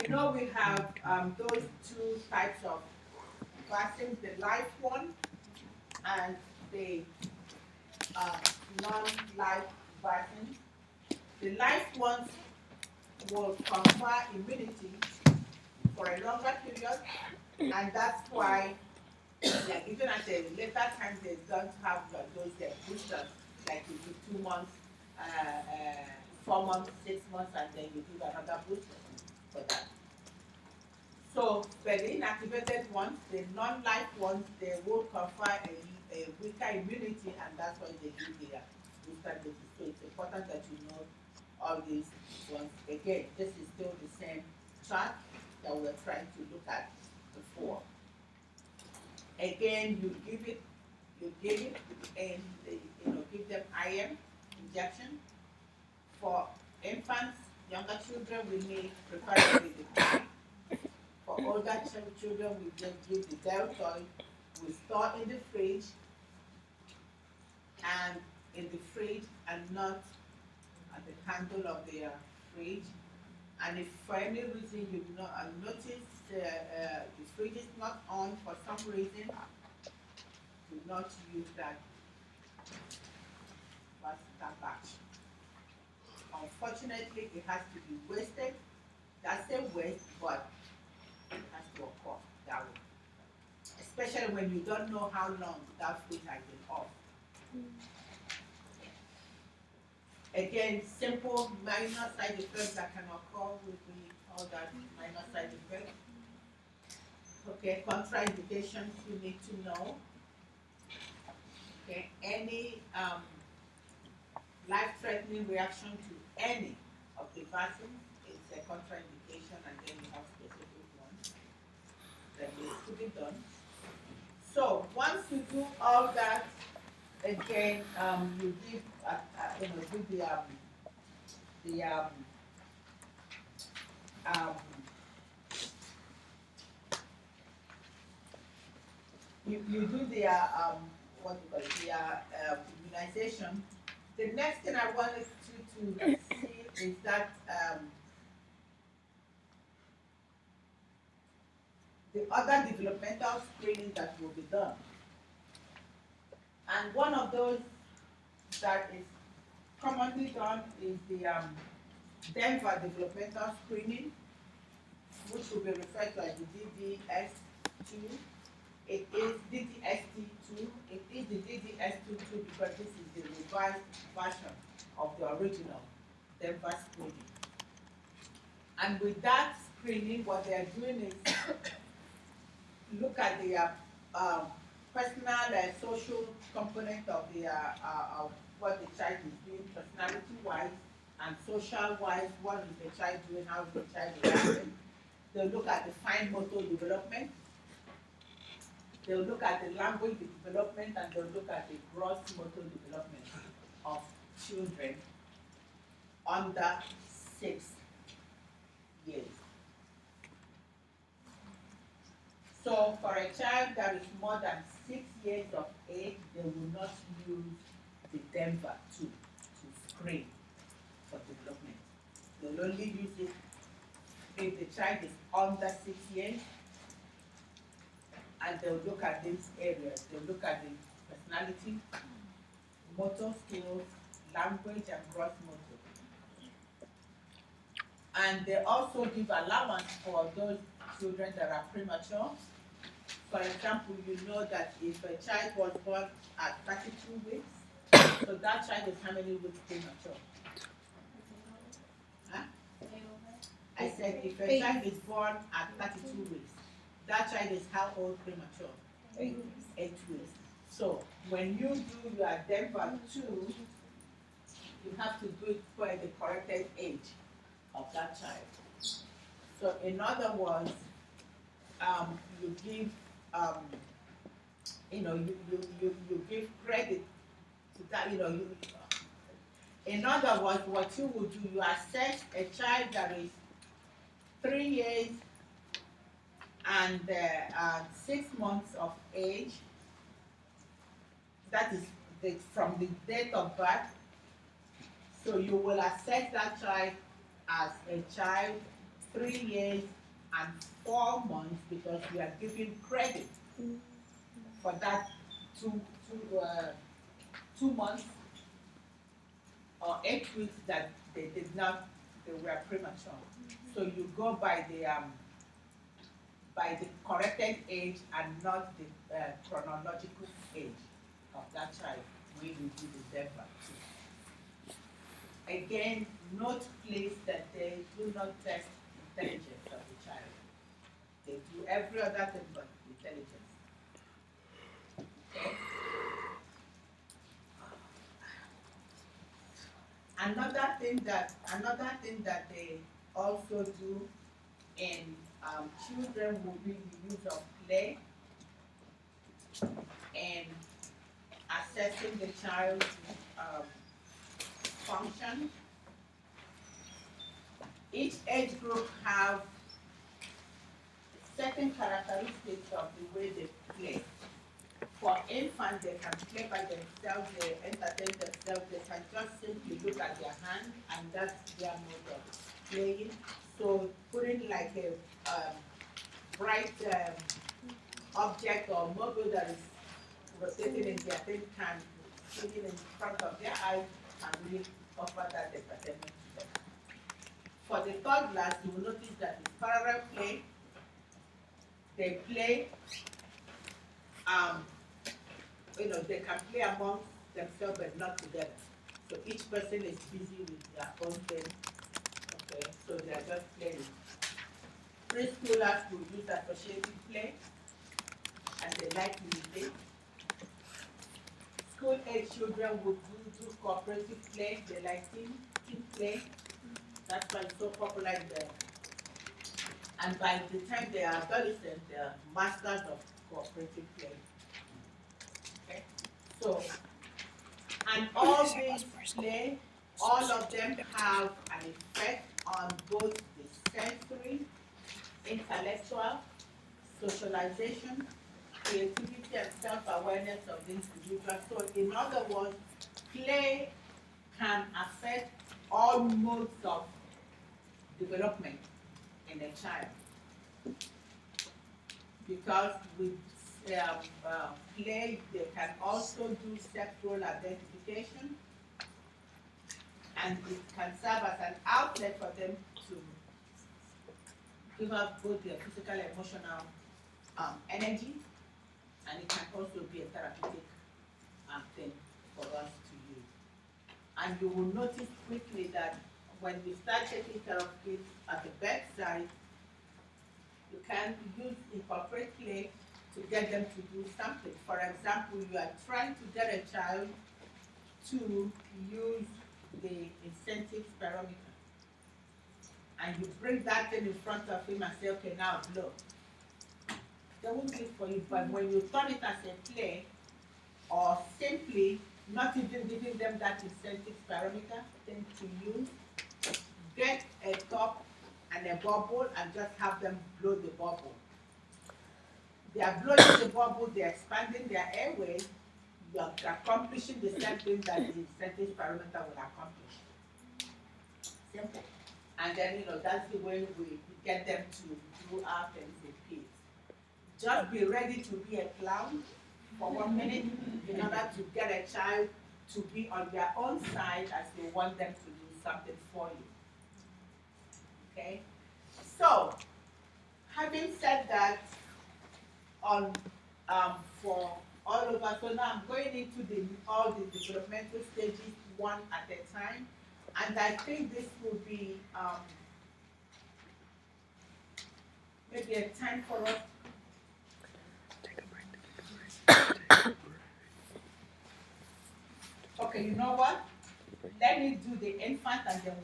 we know we have those two types of vaccines, the live one and the um, non-live vaccines. The live ones will confer immunity for a longer period, and that's why, like, even at a later time, they don't have those boosters, like you do 2 months, 4 months, 6 months, and then you do another booster for that. So, for the inactivated ones, the non-life ones, they will confer a weaker immunity, and that's why they do the booster doses. So it's important that you know all these ones. Again, this is still the same chart that we're trying to look at before. Again, you give it, and give them IM injection. For infants, younger children, we need preferably the pill. For older children, we just give the Deltoid. We store in the fridge, and not at the handle of the fridge. And if for any reason you notice the fridge is not on for some reason, do not use that batch. Unfortunately, it has to be wasted. That's a waste, but it has to occur that way. Especially when you don't know how long that food has been off. Again, simple minor side effects that can occur with all that minor side effects. Okay, contraindications you need to know. Okay, any life-threatening reaction to any of the vaccines, it's a contraindication, and then you have specific ones that needs to be done. So once you do all that, again, you give you do the what do you call it, the immunization. The next thing I wanted you to see is that the other developmental screening that will be done. And one of those that is commonly done is the Denver developmental screening, which will be referred to as the DDS2. It is DDST2. It is the DDS22 because this is the revised version of the original Denver screening. And with that screening, what they are doing is look at the personal social component of the of what the child is doing, personality-wise and social-wise. What is the child doing? How is the child reacting? They'll look at the fine motor development. They'll look at the language development, and they'll look at the gross motor development of children under 6 years. So for a child that is more than 6 years of age, they will not use the Denver to screen for development. They'll only use it if the child is under 6 years, and they'll look at these areas. They'll look at the personality, motor skills, language, and gross motor. And they also give allowance for those children that are premature. For example, you know that if a child was born at 32 weeks, so that child is how many weeks premature? Huh? I said if a child is born at 32 weeks, that child is how old premature? 8 weeks. So when you do your Denver 2, you have to do it for the corrected age of that child. So in other words, you give you give credit to that. In other words, what you would do, you assess a child that is 3 years and 6 months of age, that is from the date of birth. So you will assess that child as a child 3 years and 4 months because you are giving credit for that 2 months or 8 weeks that they were premature. So you go by the corrected age and not the chronological age of that child when you do the DEBRA. Again, note please that they do not test intelligence of the child. They do every other thing but intelligence. Okay? Another thing that they also do in children will be the use of play and assessing the child's function. Each age group have certain characteristics of the way they play. For infants, they can play by themselves, they entertain themselves, they can just simply look at their hand, and that's their mode of playing. So putting like a bright object or mobile that is rotating in their thing can sitting in front of their eyes can really offer that entertainment to them. For the toddlers, you will notice that it's parallel play. They play, they can play amongst themselves but not together. So each person is busy with their own thing. Okay, so they are just playing. Preschoolers will use associative play, and they like to play. School-age children would do cooperative play. They like team play. That's why it's so popular in there. And by the time they are adolescents, they are masters of cooperative play. Okay? So, and all these play, all of them have an effect on both the sensory, intellectual, socialization, creativity, and self-awareness of the individual. So, in other words, play can affect all modes of development in a child. Because with play, they can also do sexual identification, and it can serve as an outlet for them to give up both their physical and emotional energy, and it can also be a therapeutic thing for us to use. And you will notice quickly that when we start taking care of kids at the bedside, you can incorporate play to get them to do something. For example, you are trying to get a child to use the incentives parameter. And you bring that thing in front of him and say, okay, now blow. They won't do it for you, but when you turn it as a play, or simply not even giving them that incentives parameter thing to use, get a top and a bubble and just have them blow the bubble. They are blowing the bubble, they are expanding their airway, you are accomplishing the same thing that the incentives parameter will accomplish. Simple. And then, that's the way we get them to do our things in peace. Just be ready to be a clown for 1 minute in order to get a child to be on their own side as they want them to do something for you. Okay? So, having said that, for all of us, so now I'm going into all the developmental stages one at a time, and I think this will be maybe a time for us. Okay, you know what? Let me do the infant and then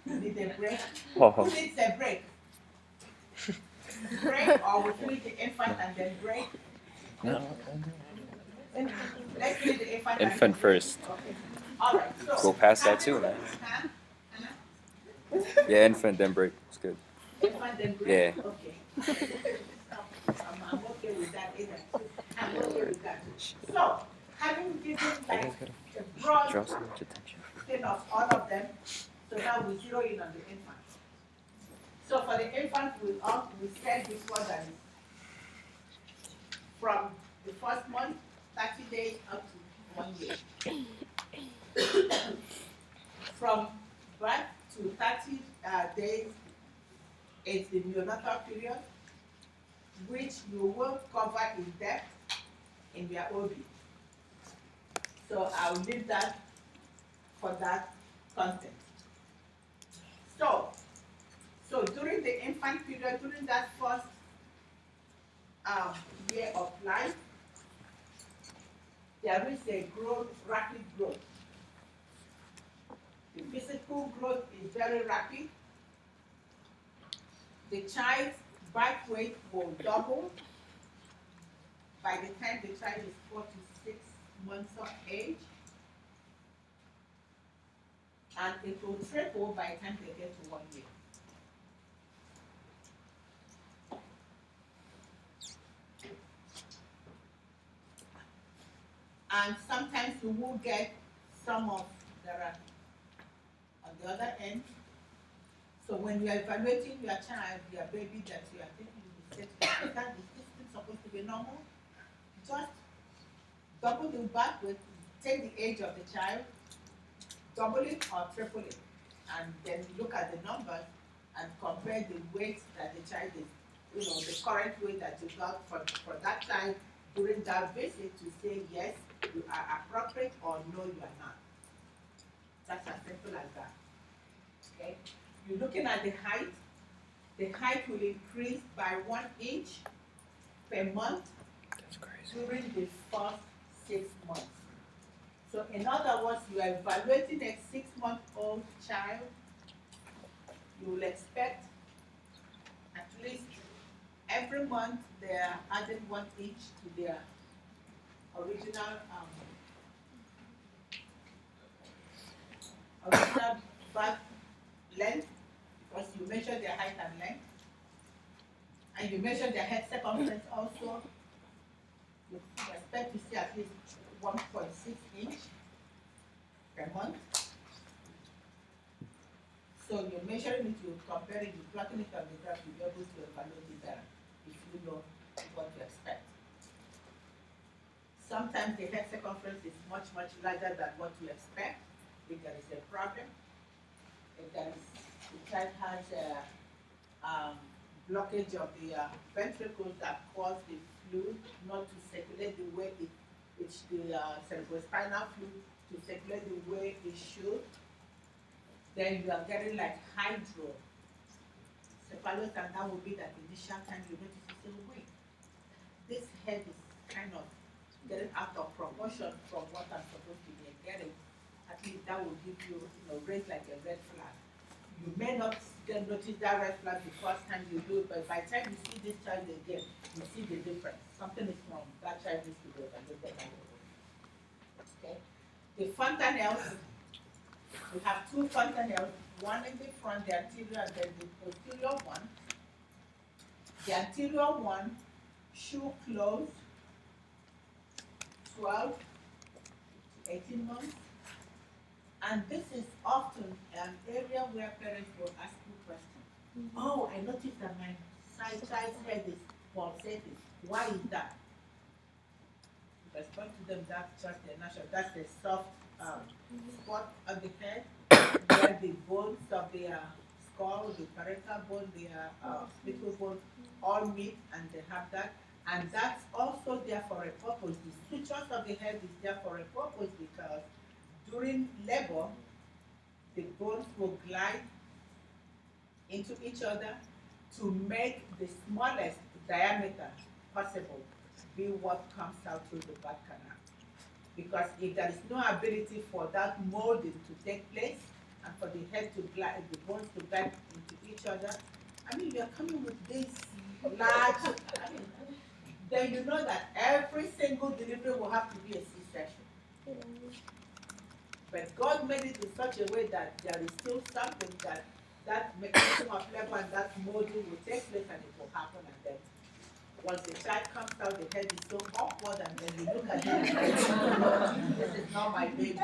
we need a break. Who needs a break? Break, or we finish the infant and then break? No. Let's finish the infant. Infant first. Okay. All right. So Go past that too, man. Yeah, infant then break. It's good. Infant then break. Yeah. Okay. I'm okay with that. I'm okay with that. So, having given I like guys gotta a broad draw so much attention. thing of all of them, so now we zero in on the infant. So for the infant, we said before that from the first month, 30 days up to 1 year. From birth to 30 days is the neonatal period, which you will cover in depth in your OB. So I'll leave that for that content. So during the infant period, during that first year of life, there is a rapid growth. The physical growth is very rapid. The child's birth weight will double by the time the child is 4 to 6 months of age. And it will triple by the time they get to 1 year. And sometimes you will get some of that on the other end. So when you are evaluating your child, your baby that you are taking, you say, is this thing supposed to be normal? Just double the birth weight, take the age of the child, double it or triple it, and then look at the numbers and compare the weight that the child is, the current weight that you got for that child during that visit to say yes, you are appropriate or no, you are not. That's as simple as that. Okay? You're looking at the height. The height will increase by 1 inch per month during the first 6 months. So in other words, you are evaluating a 6-month-old child, you will expect at least every month they are adding 1 inch to their original birth length, because you measure their height and length, and you measure their head circumference also. You expect to see at least 1.6 inch per month. So you're measuring it, you're comparing, you're plotting it on the graph, you'll be able to evaluate it better if you know what to expect. Sometimes the head circumference is much, much larger than what you expect if there is a problem. If the child has a blockage of the ventricles that cause the fluid not to circulate the way the cerebrospinal fluid to circulate the way it should, then you are getting like hydrocephalus, and that will be that initial time you notice you say, wait, this head is kind of getting out of proportion from what I'm supposed to be getting. At least that will give you, raise like a red flag. You may not notice that red flag the first time you do it, but by the time you see this child again, you see the difference. Something is wrong. That child needs to go and look at that. Okay? The fontanelles, we have 2 fontanelles, one in the front, the anterior, and then the posterior one. The anterior one should close 12 to 18 months. And this is often an area where parents will ask you questions. Oh, I noticed that my child's head is pulsating. Why is that? If I explain to them that's just the natural, that's the soft spot on the head where the bones of the skull, the parietal bone, the spinal bone all meet, and they have that. And that's also there for a purpose. The sutures of the head is there for a purpose because during labor, the bones will glide into each other to make the smallest diameter possible be what comes out through the birth canal. Because if there is no ability for that molding to take place and for the head to glide, the bones to glide into each other, you're coming with this large, then you know that every single delivery will have to be a C-section. But God made it in such a way that there is still something that mechanism of labor and that molding will take place and it will happen, and then Once the child comes out, the head is so awkward, and then you look at him, this is not my baby.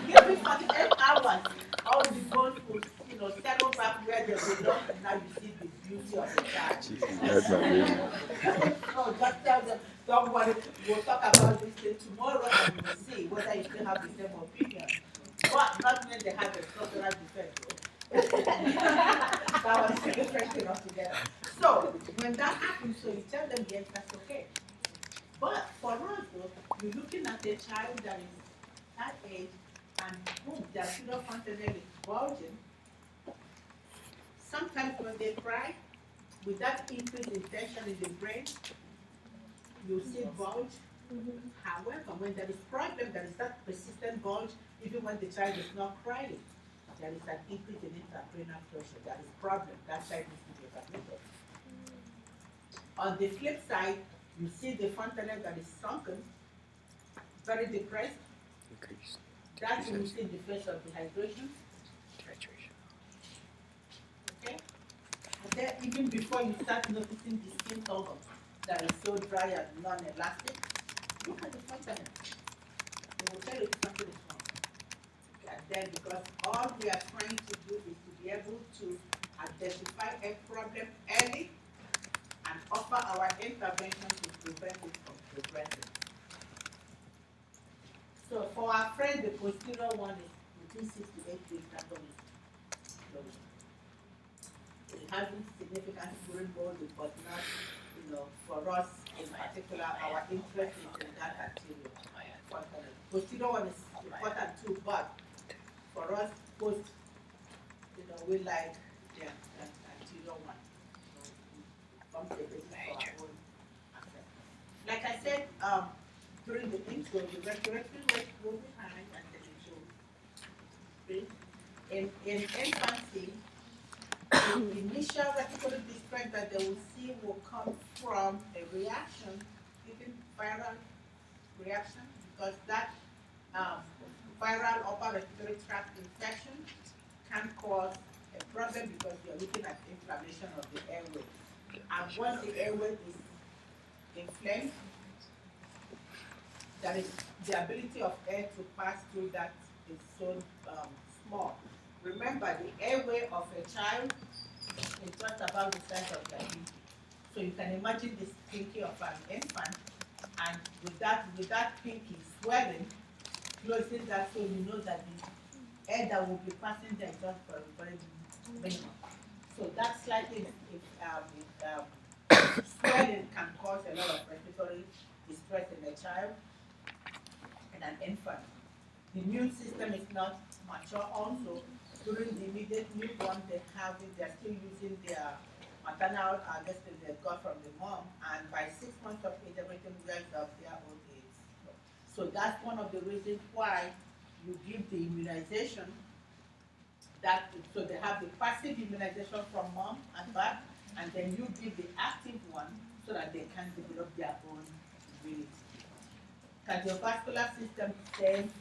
Give me 48 hours, all the bones will, settle back where they belong, and now you see the beauty of the child. That's my baby. No, just tell them, don't worry, we'll talk about this thing tomorrow, and we'll see whether you still have the same opinion. But not when they have a structural defect. That was a different thing altogether. So when that happens, so you tell them, yes, that's okay. But for us, though, you're looking at a child that is that age, and boom, their pseudofontanelle is bulging. Sometimes when they cry, with that increase in tension in the brain, you see bulge. However, when there is problem, there is that persistent bulge, even when the child is not crying, there is an increase in intracranial pressure. There is problem. That child needs to be evaluated. On the flip side, you see the fontanelle that is sunken, very depressed. Increase. That's when you see the face of dehydration. Okay? And then even before you start noticing the skin color that is so dry and non-elastic, look at the fontanelle. They will tell you something is wrong. And then because all we are trying to do is to be able to identify a problem early and offer our intervention to prevent it from progressing. So for our friend, the posterior one is between 6 to 8 weeks, that one is closed. It hasn't significantly during molding, but not, for us in particular, our interest is in that anterior fontanelle. Posterior one is important too, but for us, post, we like the anterior one. So it becomes a basis for our own access. Like I said, during the intro, the respiratory rate will be high and then it will be. In infancy, the initial respiratory distress that they will see will come from a reaction, even viral reaction, because that viral upper respiratory tract infection can cause a problem because you're looking at inflammation of the airway. And once the airway is inflamed, that is the ability of air to pass through that is so small. Remember, the airway of a child is just about the size of their pinky. So you can imagine this pinky of an infant, and with that pinky swelling, closing that, so you know that the air that will be passing there is just very minimum. So that slightly swelling can cause a lot of respiratory distress in a child and an infant. The immune system is not mature also. During the immediate newborn, they're still using their maternal ancestors they got from the mom, and by 6 months of age, everything wears off their own age. So that's one of the reasons why you give the immunization. So they have the passive immunization from mom and back, and then you give the active one so that they can develop their own immunity. Cardiovascular system, same,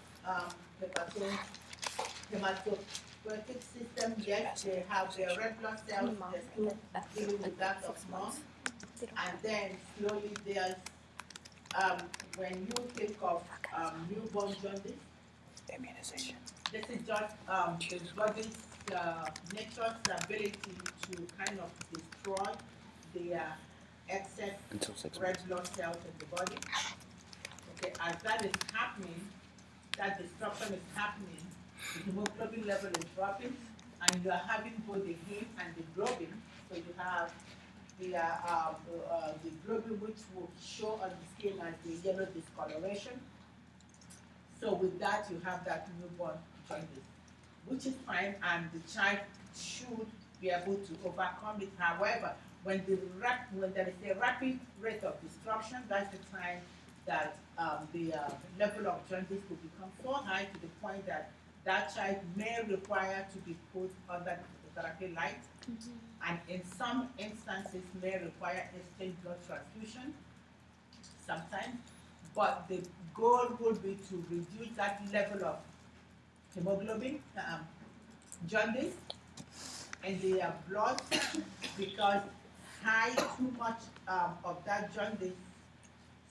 hematopoietic system, yes, they have their red blood cells, they're still dealing with that of mom. And then slowly there's, when you think of newborn jaundice, immunization. This is just the body's nature's ability to kind of destroy the excess red blood cells in the body. Okay, as that is happening, that destruction is happening, the hemoglobin level is dropping, and you are having both the heme and the globin. So you have the globin, which will show on the skin as the yellow discoloration. So with that, you have that newborn jaundice, which is fine, and the child should be able to overcome it. However, when there is a rapid rate of destruction, that's the time that the level of jaundice will become so high to the point that that child may require to be put under therapy light, and in some instances may require exchange blood transfusion sometimes. But the goal would be to reduce that level of hemoglobin, jaundice, in the blood, because high too much of that jaundice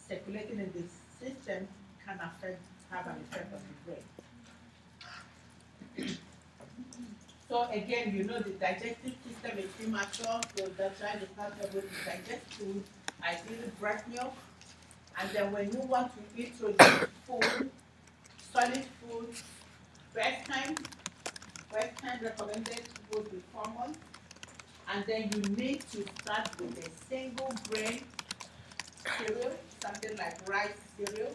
circulating in the system can have an effect on the brain. So again, you know the digestive system is immature, so the child is not able to digest food, ideally breast milk. And then when you want to introduce food, solid food, breast time recommended would be 4 months. And then you need to start with a single grain cereal, something like rice cereal.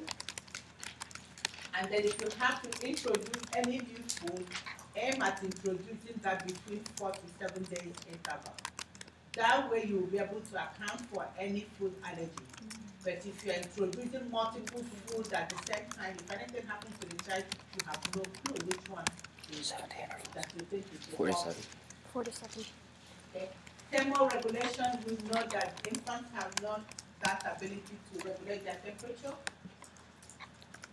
And then if you have to introduce any new food, aim at introducing that between 4 to 7 days interval. That way you will be able to account for any food allergy. But if you're introducing multiple foods at the same time, if anything happens to the child, you have no clue which one is that you think is the 47. 47. Okay. Thermoregulation, we know that infants have not that ability to regulate their temperature.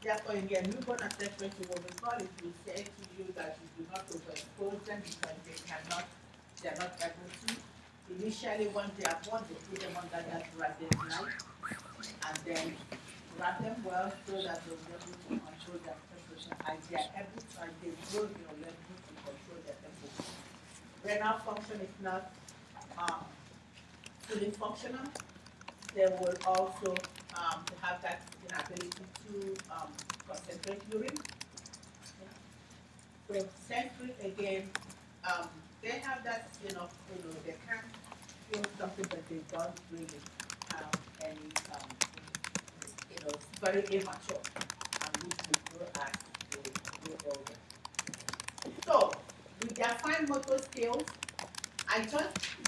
Therefore, in their newborn assessment, what we call it, we say to you that you do not overexpose them because they are not able to. Initially, once they are born, they put them under that radiant light and then wrap them well so that they'll be able to control their temperature. As they are able to, as they grow, they will be able to control their temperature. Renal function is not fully functional. They will also have that inability to concentrate urine. So sensory again, they have that they can feel something but they don't really have any it's very immature and which will grow as they grow older. So with their fine motor skills,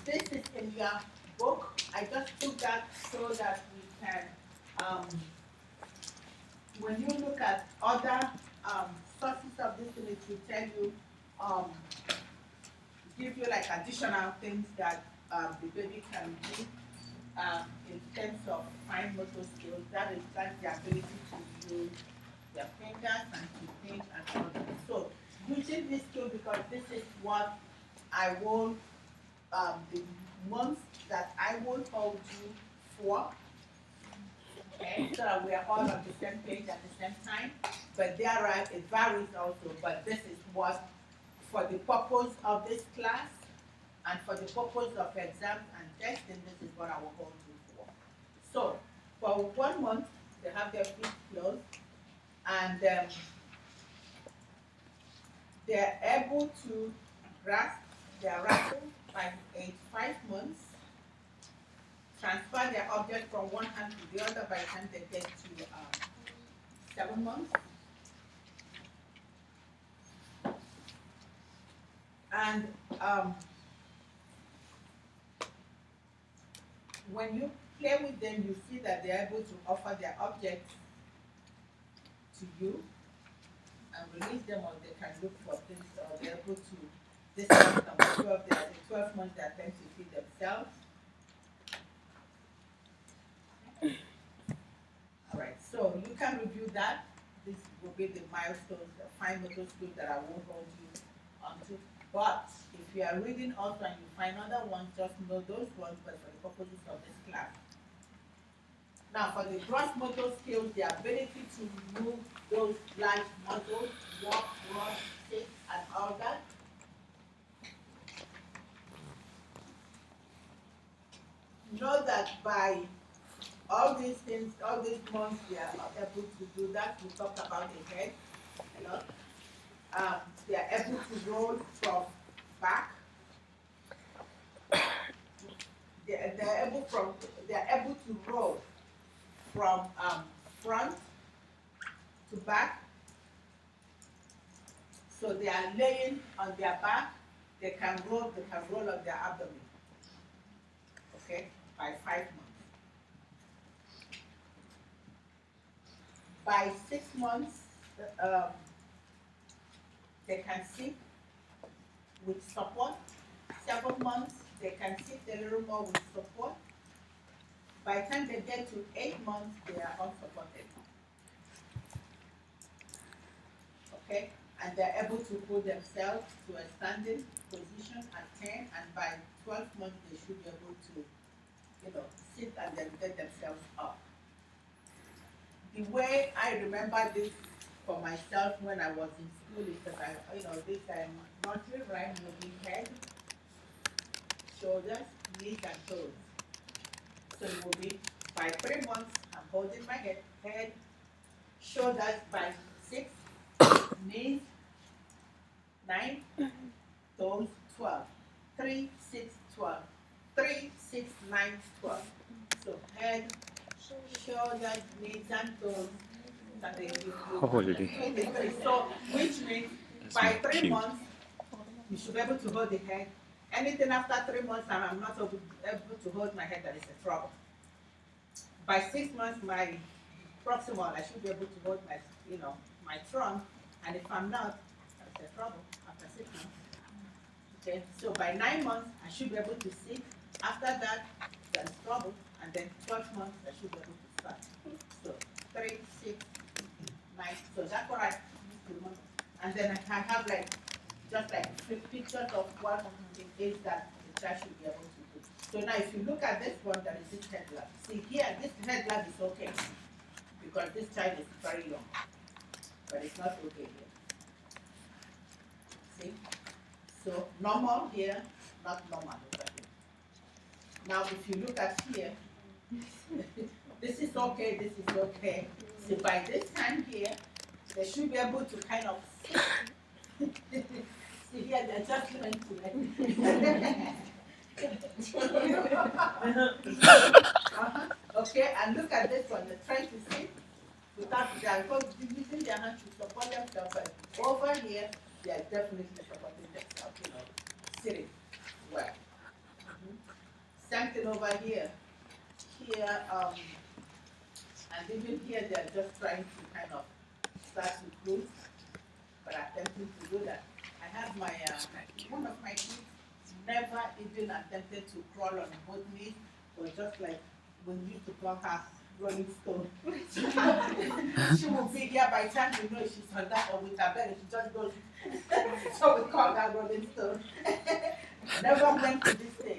this is in your book. I just took that so that we can, when you look at other sources of this, it will tell you, give you like additional things that the baby can do in terms of fine motor skills. That is like the ability to use their fingers and to think and all that. So using this tool, because this is what I will the months that I will hold you for, okay, so that we are all on the same page at the same time. But there are, it varies also, but this is what, for the purpose of this class and for the purpose of exams and testing, this is what I will hold you for. So, for 1 month, they have their feet closed and they're able to grasp their rattle by age 5 months, transfer their object from one hand to the other by the time they get to 7 months. And when you play with them, you see that they're able to offer their objects to you and release them, or they can look for things, or they're able to, this month, number 12 months, they attempt to feed themselves. All right, so you can review that. This will be the milestones, the fine motor skills that I won't hold you onto. But if you are reading also and you find other ones, just know those ones, but for the purposes of this class. Now, for the gross motor skills, the ability to move those large muscles, walk, run, sit, and all that. Know that by all these things, all these months, they are able to do that. We talked about the head a lot. They are able to roll from back. They're able to roll from front to back. So they are laying on their back. They can roll on their abdomen. Okay, by 5 months. By 6 months, they can sit with support. 7 months, they can sit a little more with support. By the time they get to 8 months, they are unsupported. Okay, and they're able to pull themselves to a standing position at 10, and by 12 months, they should be able to sit and then get themselves up. The way I remember this for myself when I was in school is that this nursery rhyme will be head, shoulders, knees, and toes. So it will be by 3 months, I'm holding my head, shoulders by 6, knees 9, toes 12. 3, 6, 12. 3, 6, 9, 12. So head, shoulders, knees, and toes. And then Holy. 23. So which means That's by not 3 cute. months, you should be able to hold the head. Anything after 3 months and I'm not able to hold my head, that is a trouble. By 6 months, my proximal, I should be able to hold my trunk. And if I'm not, that's a trouble after 6 months. Okay, so by 9 months, I should be able to sit. After that, there's trouble. And then 12 months, I should be able to start. So 3, 6, 9. So that's what I used to remember. And then I have just pictures of what it is that the child should be able to do. So now if you look at this one, there is this head lab. See here, this head lab is okay because this child is very young, but it's not okay here. See? So normal here, not normal over here. Now if you look at here, this is okay, this is okay. So by this time here, they should be able to kind of sit. See here, they're just trying to Okay, and look at this one, they're trying to sit without they're using their hands to support themselves, but over here, they are definitely supporting themselves, sitting well. Same thing over here. Here, and even here, they're just trying to kind of start to close, but attempting to do that. I have my, one of my kids never even attempted to crawl on both knees, but just like when we used to call her Rolling Stone. She will be here by the time you know she's on that or with her belly, she just goes. So we call her Rolling Stone. Never went to this thing.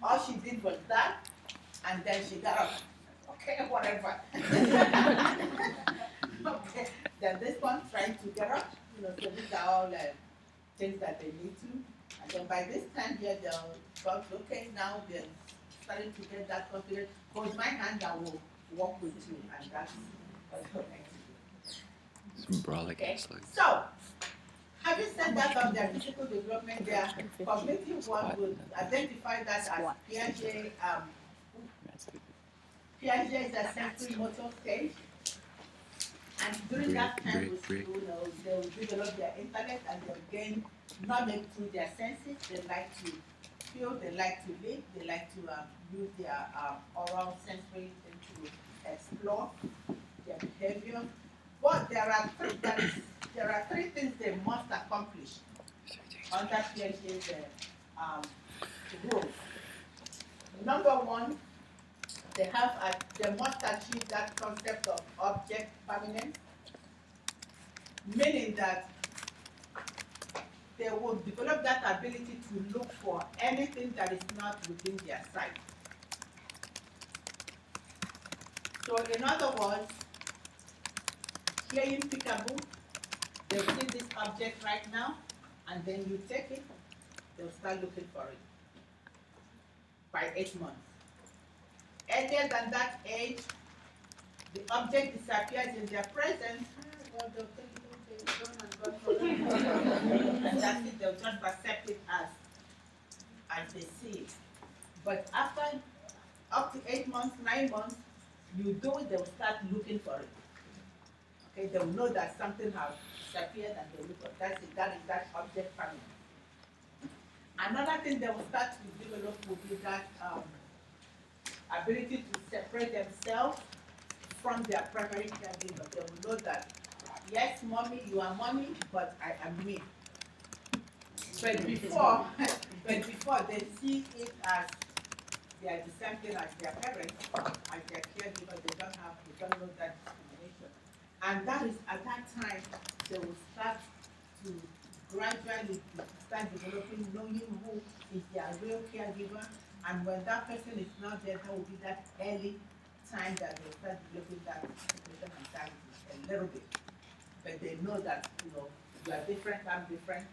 All she did was that, and then she got up. Okay, whatever. Okay, then this one trying to get up. So these are all things that they need to. And then by this time here, they'll talk, okay, now they're starting to get that confidence. Hold my hand, I will walk with you, and that's what you're going to do. Symbolic Okay, ass like. so, having said that on their physical development, their cognitive one would identify that as Piaget. Piaget is a sensory motor stage. And during that time, they will develop their intellect and they'll gain knowledge through their senses. They like to feel, they like to live, they like to use their oral sensory to explore their behavior. But there are three things they must accomplish under Piaget's rules. Number one, they must achieve that concept of object permanence, meaning that they will develop that ability to look for anything that is not within their sight. So in other words, hearing peekaboo, they see this object right now, and then you take it, they'll start looking for it by 8 months. Earlier than that age, the object disappears in their presence. And that's it, they'll just accept it as they see it. But after up to 8 months, 9 months, you do it, they'll start looking for it. Okay, they'll know that something has disappeared and they look for it. That's it, that is that object family. Another thing they will start to develop will be that ability to separate themselves from their primary caregiver. They will know that, yes, mommy, you are mommy, but I am me. But before they see it as they are the same thing as their parents, as their caregiver, they don't know that discrimination. And that is at that time they will start to gradually you start developing, knowing who is their real caregiver, and when that person is not there, that will be that early time that they start developing that separation anxiety a little bit. But they know that, you are different, I'm different,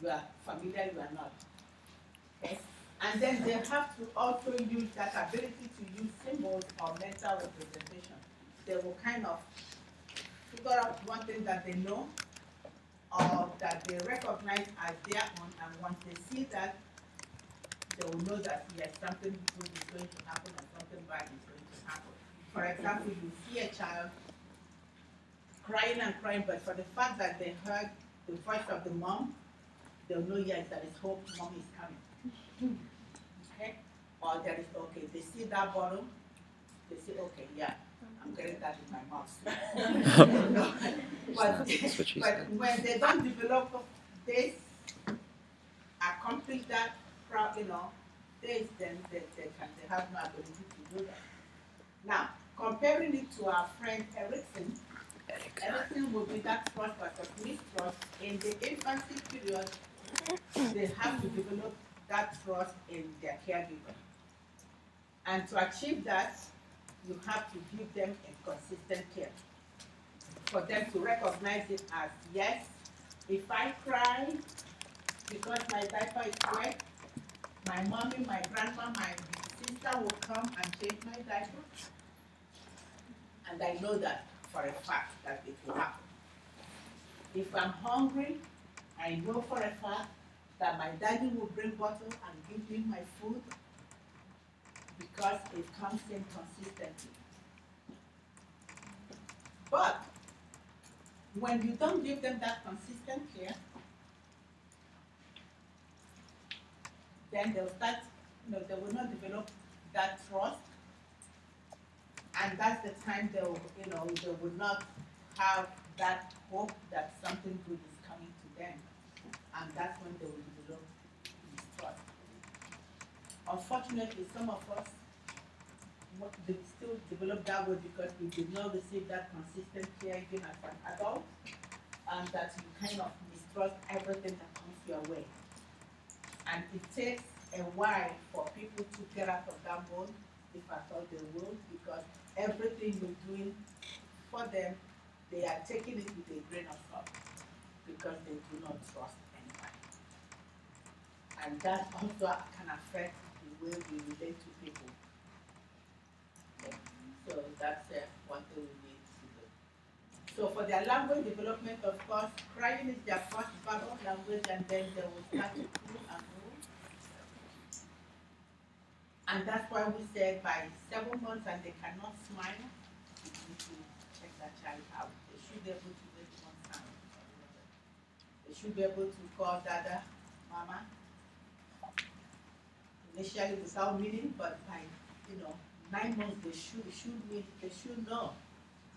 you are familiar, you are not. Okay? And then they have to also use that ability to use symbols or mental representation. They will kind of figure out one thing that they know or that they recognize as their own, and once they see that, they will know that yes, something good is going to happen or something bad is going to happen. For example, you see a child crying and crying, but for the fact that they heard the voice of the mom, they'll know yes, there is hope, mom is coming. Okay? Or there is okay, they see that bottle, they say, okay, yeah, I'm getting that in my mouth. But, That's what she but said. when they don't develop this, accomplish that, this, then they have no ability to do that. Now, comparing it to our friend Erickson, Erickson will be that trust versus mistrust. In the infancy period, they have to develop that trust in their caregiver. And to achieve that, you have to give them a consistent care. For them to recognize it as, yes, if I cry because my diaper is wet, my mommy, my grandma, my sister will come and change my diaper. And I know that for a fact that it will happen. If I'm hungry, I know for a fact that my daddy will bring bottle and give me my food because it comes in consistently. But when you don't give them that consistent care, then they'll start, they will not develop that trust. And that's the time they will not have that hope that something good is coming to them. And that's when they will develop mistrust. Unfortunately, some of us they still develop that way because we did not receive that consistent care even as an adult, and that you kind of mistrust everything that comes your way. And it takes a while for people to get out of that mode, if I thought they will, because everything you're doing for them, they are taking it with a grain of salt because they do not trust anybody. And that also can affect the way we relate to people. So that's one thing we need to do. So for their language development, of course, crying is their first verbal language, and then they will start to coo and move. And that's why we said by 7 months and they cannot smile, you need to check that child out. They should be able to make one sound. They should be able to call Dada, Mama, initially without meaning, but by 9 months they should know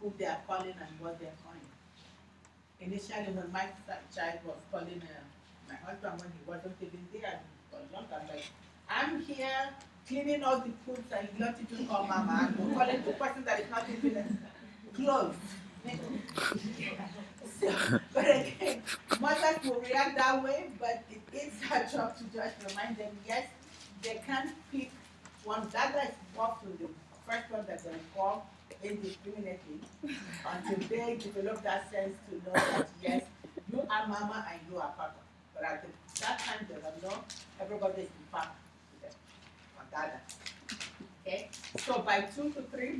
who they are calling and what they are calling. Initially, when my child was calling my husband when he wasn't even there for long, I'm like, I'm here cleaning all the foods and you not even call Mama, and you're calling the person that is not even close. So, but again, mothers will react that way, but it is our job to just remind them, yes, they can pick one. Dada is often the first one that they call indiscriminately until they develop that sense to know that, yes, you are Mama and you are Papa. But at that time, they don't know, everybody is Papa to them, or Dada. Okay? So by 2 to 3,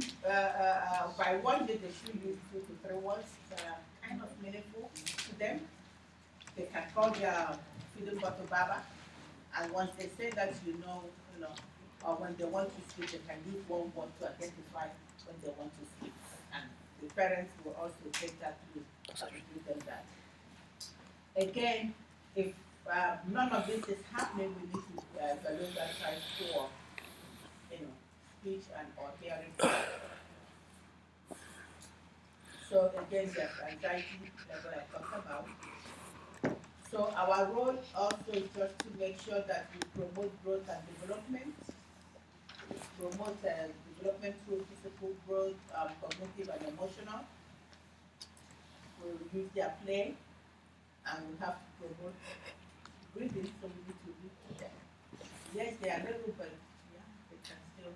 by 1 day, they should use 2 to 3 words that are kind of meaningful to them. They can call their feeding bottle Baba, and once they say that, or when they want to sleep, they can use one word to identify when they want to sleep. And the parents will also take that to give them that. Again, if none of this is happening, we need to evaluate that child for, speech and or hearing. So again, there's anxiety level I talked about. So our role also is just to make sure that we promote growth and development. Promote development through physical growth, cognitive and emotional. We'll use their play and we have to promote breathing, so we need to read to them. Yes, they are little, but yeah, they can still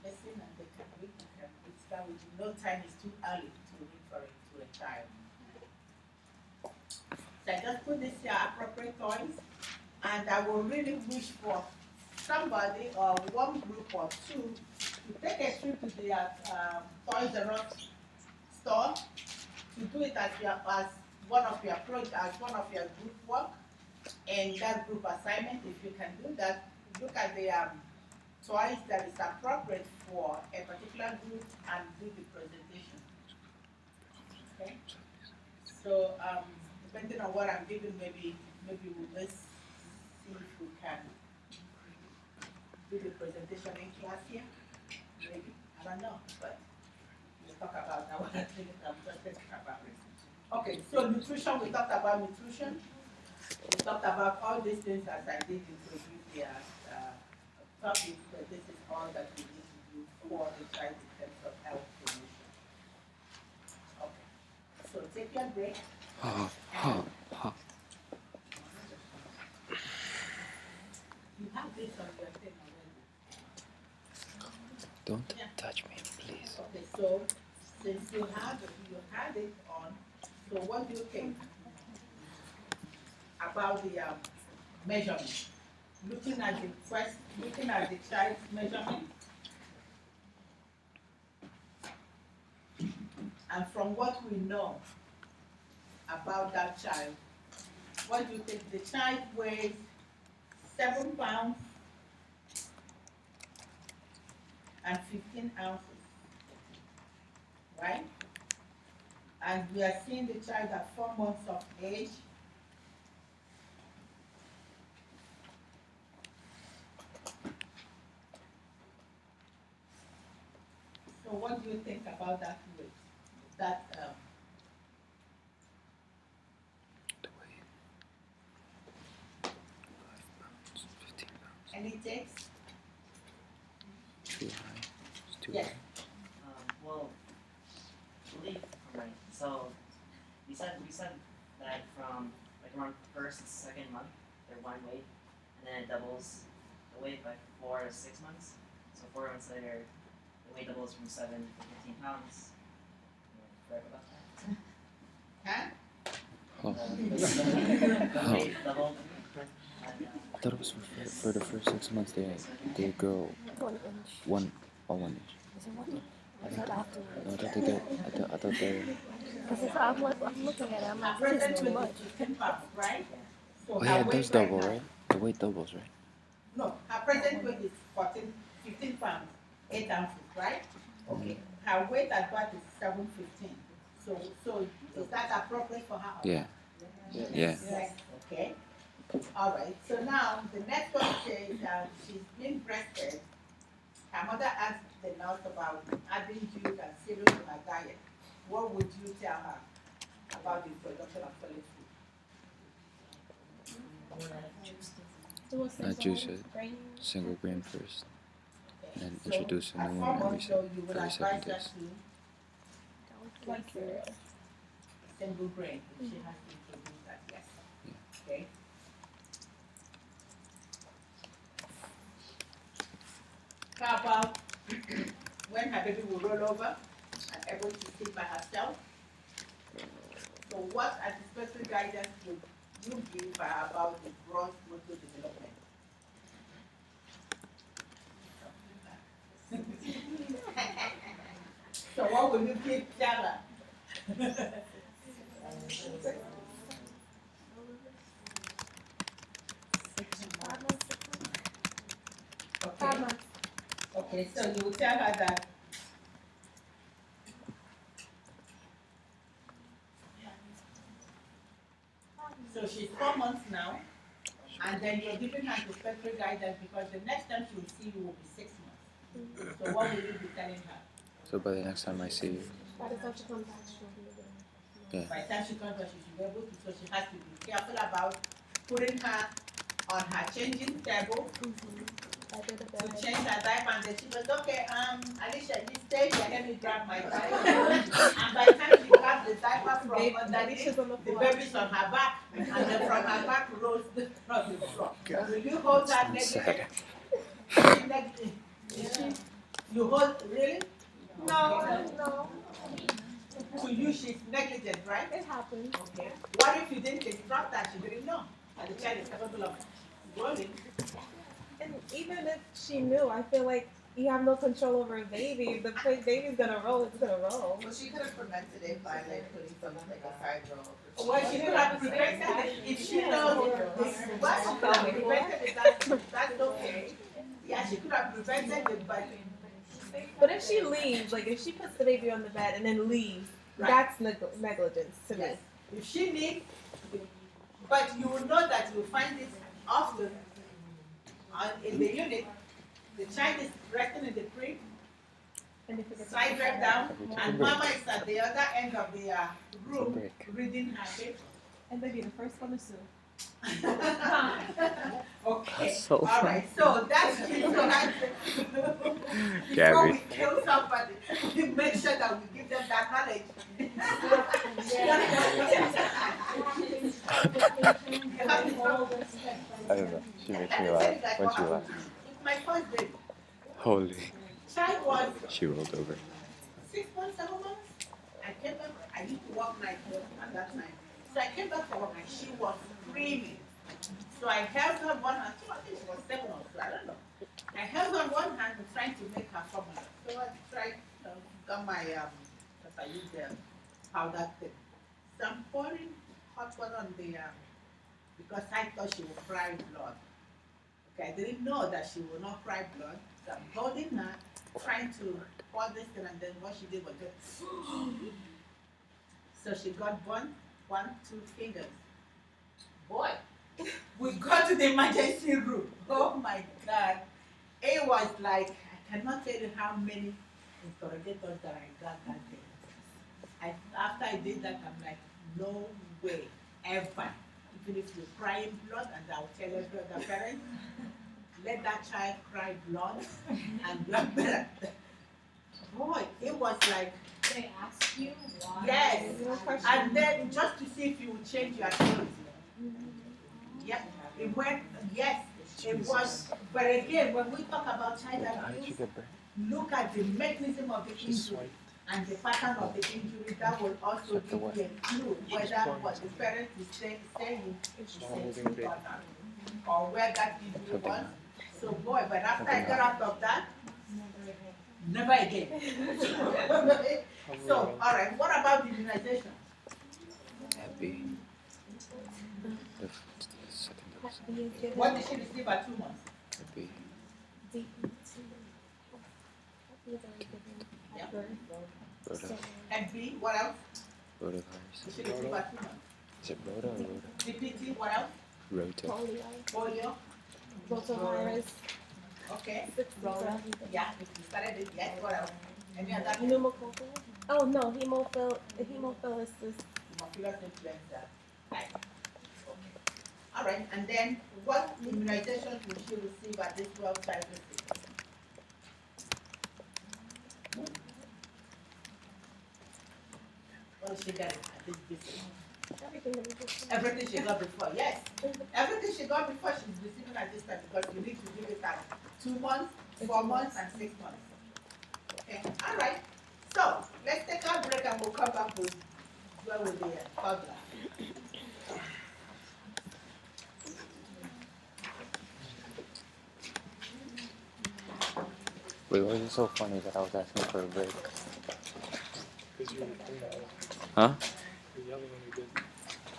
listen and they can read. They can start with no time is too early to read to a child. So I just put this here appropriate toys, and I will really wish for somebody or one group or two to take a trip to the Toys R Us store to do it as one of your project, as one of your group work, and that group assignment. If you can do that, look at the toys that is appropriate for a particular group and do the presentation. Okay. So depending on what I'm giving, maybe let's see if we can do the presentation in class here. Maybe, I don't know, but we'll talk about that. What I think I'm just thinking about it. Okay, so nutrition, we talked about nutrition. We talked about all these things as I did introduce the topic, but this is all that we need to do for the child in terms of health promotion. Okay, so take your break. You have this on your thing already. Don't Yeah. touch me, please. Okay, so since you had it on, so what do you think about the measurement? Looking at the child's measurement, and from what we know about that child, what do you think? The child weighs 7 pounds and 15 ounces, right? And we are seeing the child at 4 months of age. So what do you think about that weight? That The weight. 5 pounds, 15 pounds. any takes? Too high. It's too Yes. high. Well, believe right. So we said that from like around first and second month they're one weight, and then it doubles the weight by 4 to 6 months. So 4 months later, the weight doubles from 7 to 15 pounds. Right about that. Huh? The weight doubled. And, I thought it was for the first 6 months they grow 1 inch. 1 inch. Is it 1 inch? Or is that afterwards? No, I thought they get. I thought they. Because if I'm looking at it, I'm Her like, this present is too weight much. is 15 pounds, right? So Oh her yeah, it weight does double, now- right? The weight doubles, right? No, her present weight is 15 pounds, 8 ounces, right? Okay. Her weight at birth is 715. So is that appropriate for her? Yeah. Yeah. Yes. Okay. All right. So now the next one says she's been breastfed. Her mother asked the nurse about adding juice and cereal to her diet. What would you tell her about the introduction of solid food? Do a Not juice it. grain. Single grain first, Okay. and So introduce a at new 4 one months, so you will every advise 7 her days. to Like cereal. single grain if she has to introduce that, yes. Okay. How about when her baby will roll over and able to sit by herself? So what anticipatory guidance would you give her about the gross motor development? So what will you give Java? Okay. Okay, so you will tell her that so she's 4 months now, and then you're giving her anticipatory guidance because the next time she will see you will be 6 months. So what will you be telling her? So by the next time I see you, By the time she comes back, she'll be able to. yeah. By the time she comes back, she should be able to, so she has to be careful about putting her on her changing table I did a to bit. change her diaper, and then she goes, okay, Alicia, you stay here, let me grab my diaper. And by the time she grabs grab the diaper from Baby, underneath, she's on the the floor. baby's on her back, and then from her back rolls the floor. Will you hold that negligent? You hold, really? No. To you, she's negligent, right? It happens. Okay. What if you didn't instruct her? She didn't know that the child is capable of rolling. And even if she knew, I feel like you have no control over a baby. If the baby's gonna roll, it's gonna roll. Well, she could have prevented it by like putting something like a side roll. Well, she could have prevented it if she knows what she could have prevented it. That's okay. Yeah, she could have prevented it, But if she leaves, like if she puts the baby on the bed and then leaves, Right. that's negligence to yes, me. if she needs, but you will know that you will find it often in the unit. The child is resting in the crib, And if it gets side draped down, Every and break. mama is at the other end of the room break. reading her paper. and they be the first one to sue. Okay, That's so all right, so that's it. So that's before Gabby. we kill somebody, we make sure that we give them that knowledge. I don't know. She makes me laugh when she laughs. It's my first baby. Holy. Child was She rolled over. 6 months, 7 months. I came back, I used to work night at that time. So I came back from work and she was screaming. So I held her one hand, so I think she was 7 or so, I don't know. I held her one hand and trying to make her formula. So I tried, got my, because I used the powder thing. So I'm pouring hot water on the, because I thought she would cry blood. Okay, I didn't know that she would not cry blood. So I'm holding her, trying to pour this thing, and then what she did was just, so she got 1, 2 fingers. Boy, we got to the emergency room. Oh my God. It was like, I cannot tell you how many interrogators that I got that day. After I did that, I'm like, no way, ever. Even if you're crying blood, and I'll tell every other parent, let that child cry blood and blood better. Boy, it was like, They ask you why. yes, No question. and then just to see if you would change your story. Yeah, it went, yes, it was, but again, when we talk about child How did she abuse, get back? look at the mechanism of the She injury swiped. and the pattern of the injury. That will also Check the give you a clue whether what the parent is saying is a truth or not, or where that injury was. So boy, but after I got out of that, never again. So, all right, what about the immunization? Happy. The second dose. What did she receive at 2 months? Happy. Yeah. Rhoda. And B, what else? Rhoda Did virus. she receive at 2 months? Is it Rhoda or Rhoda? DPT, what else? Rota. Polio, Rotavirus. okay. Rota. Yeah, if you started it, yes, what else? Any other Pneumococcal. Oh no, hemophilus. Hemophilus influenza? Right. Okay. All right, and then what immunizations will she receive at this 12 child visit? What did she get at this visit? Everything that we just Everything she got before, yes. Everything she got before she's receiving at this time, because you need to give it at 2 months, 4 months, and 6 months. Okay, all right. So let's take our break and we'll come back with the toddler. Wait, why is it so funny that I was asking for a break? Huh?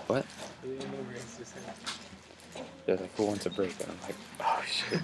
What? They're like, who wants a break? And I'm like, oh shit.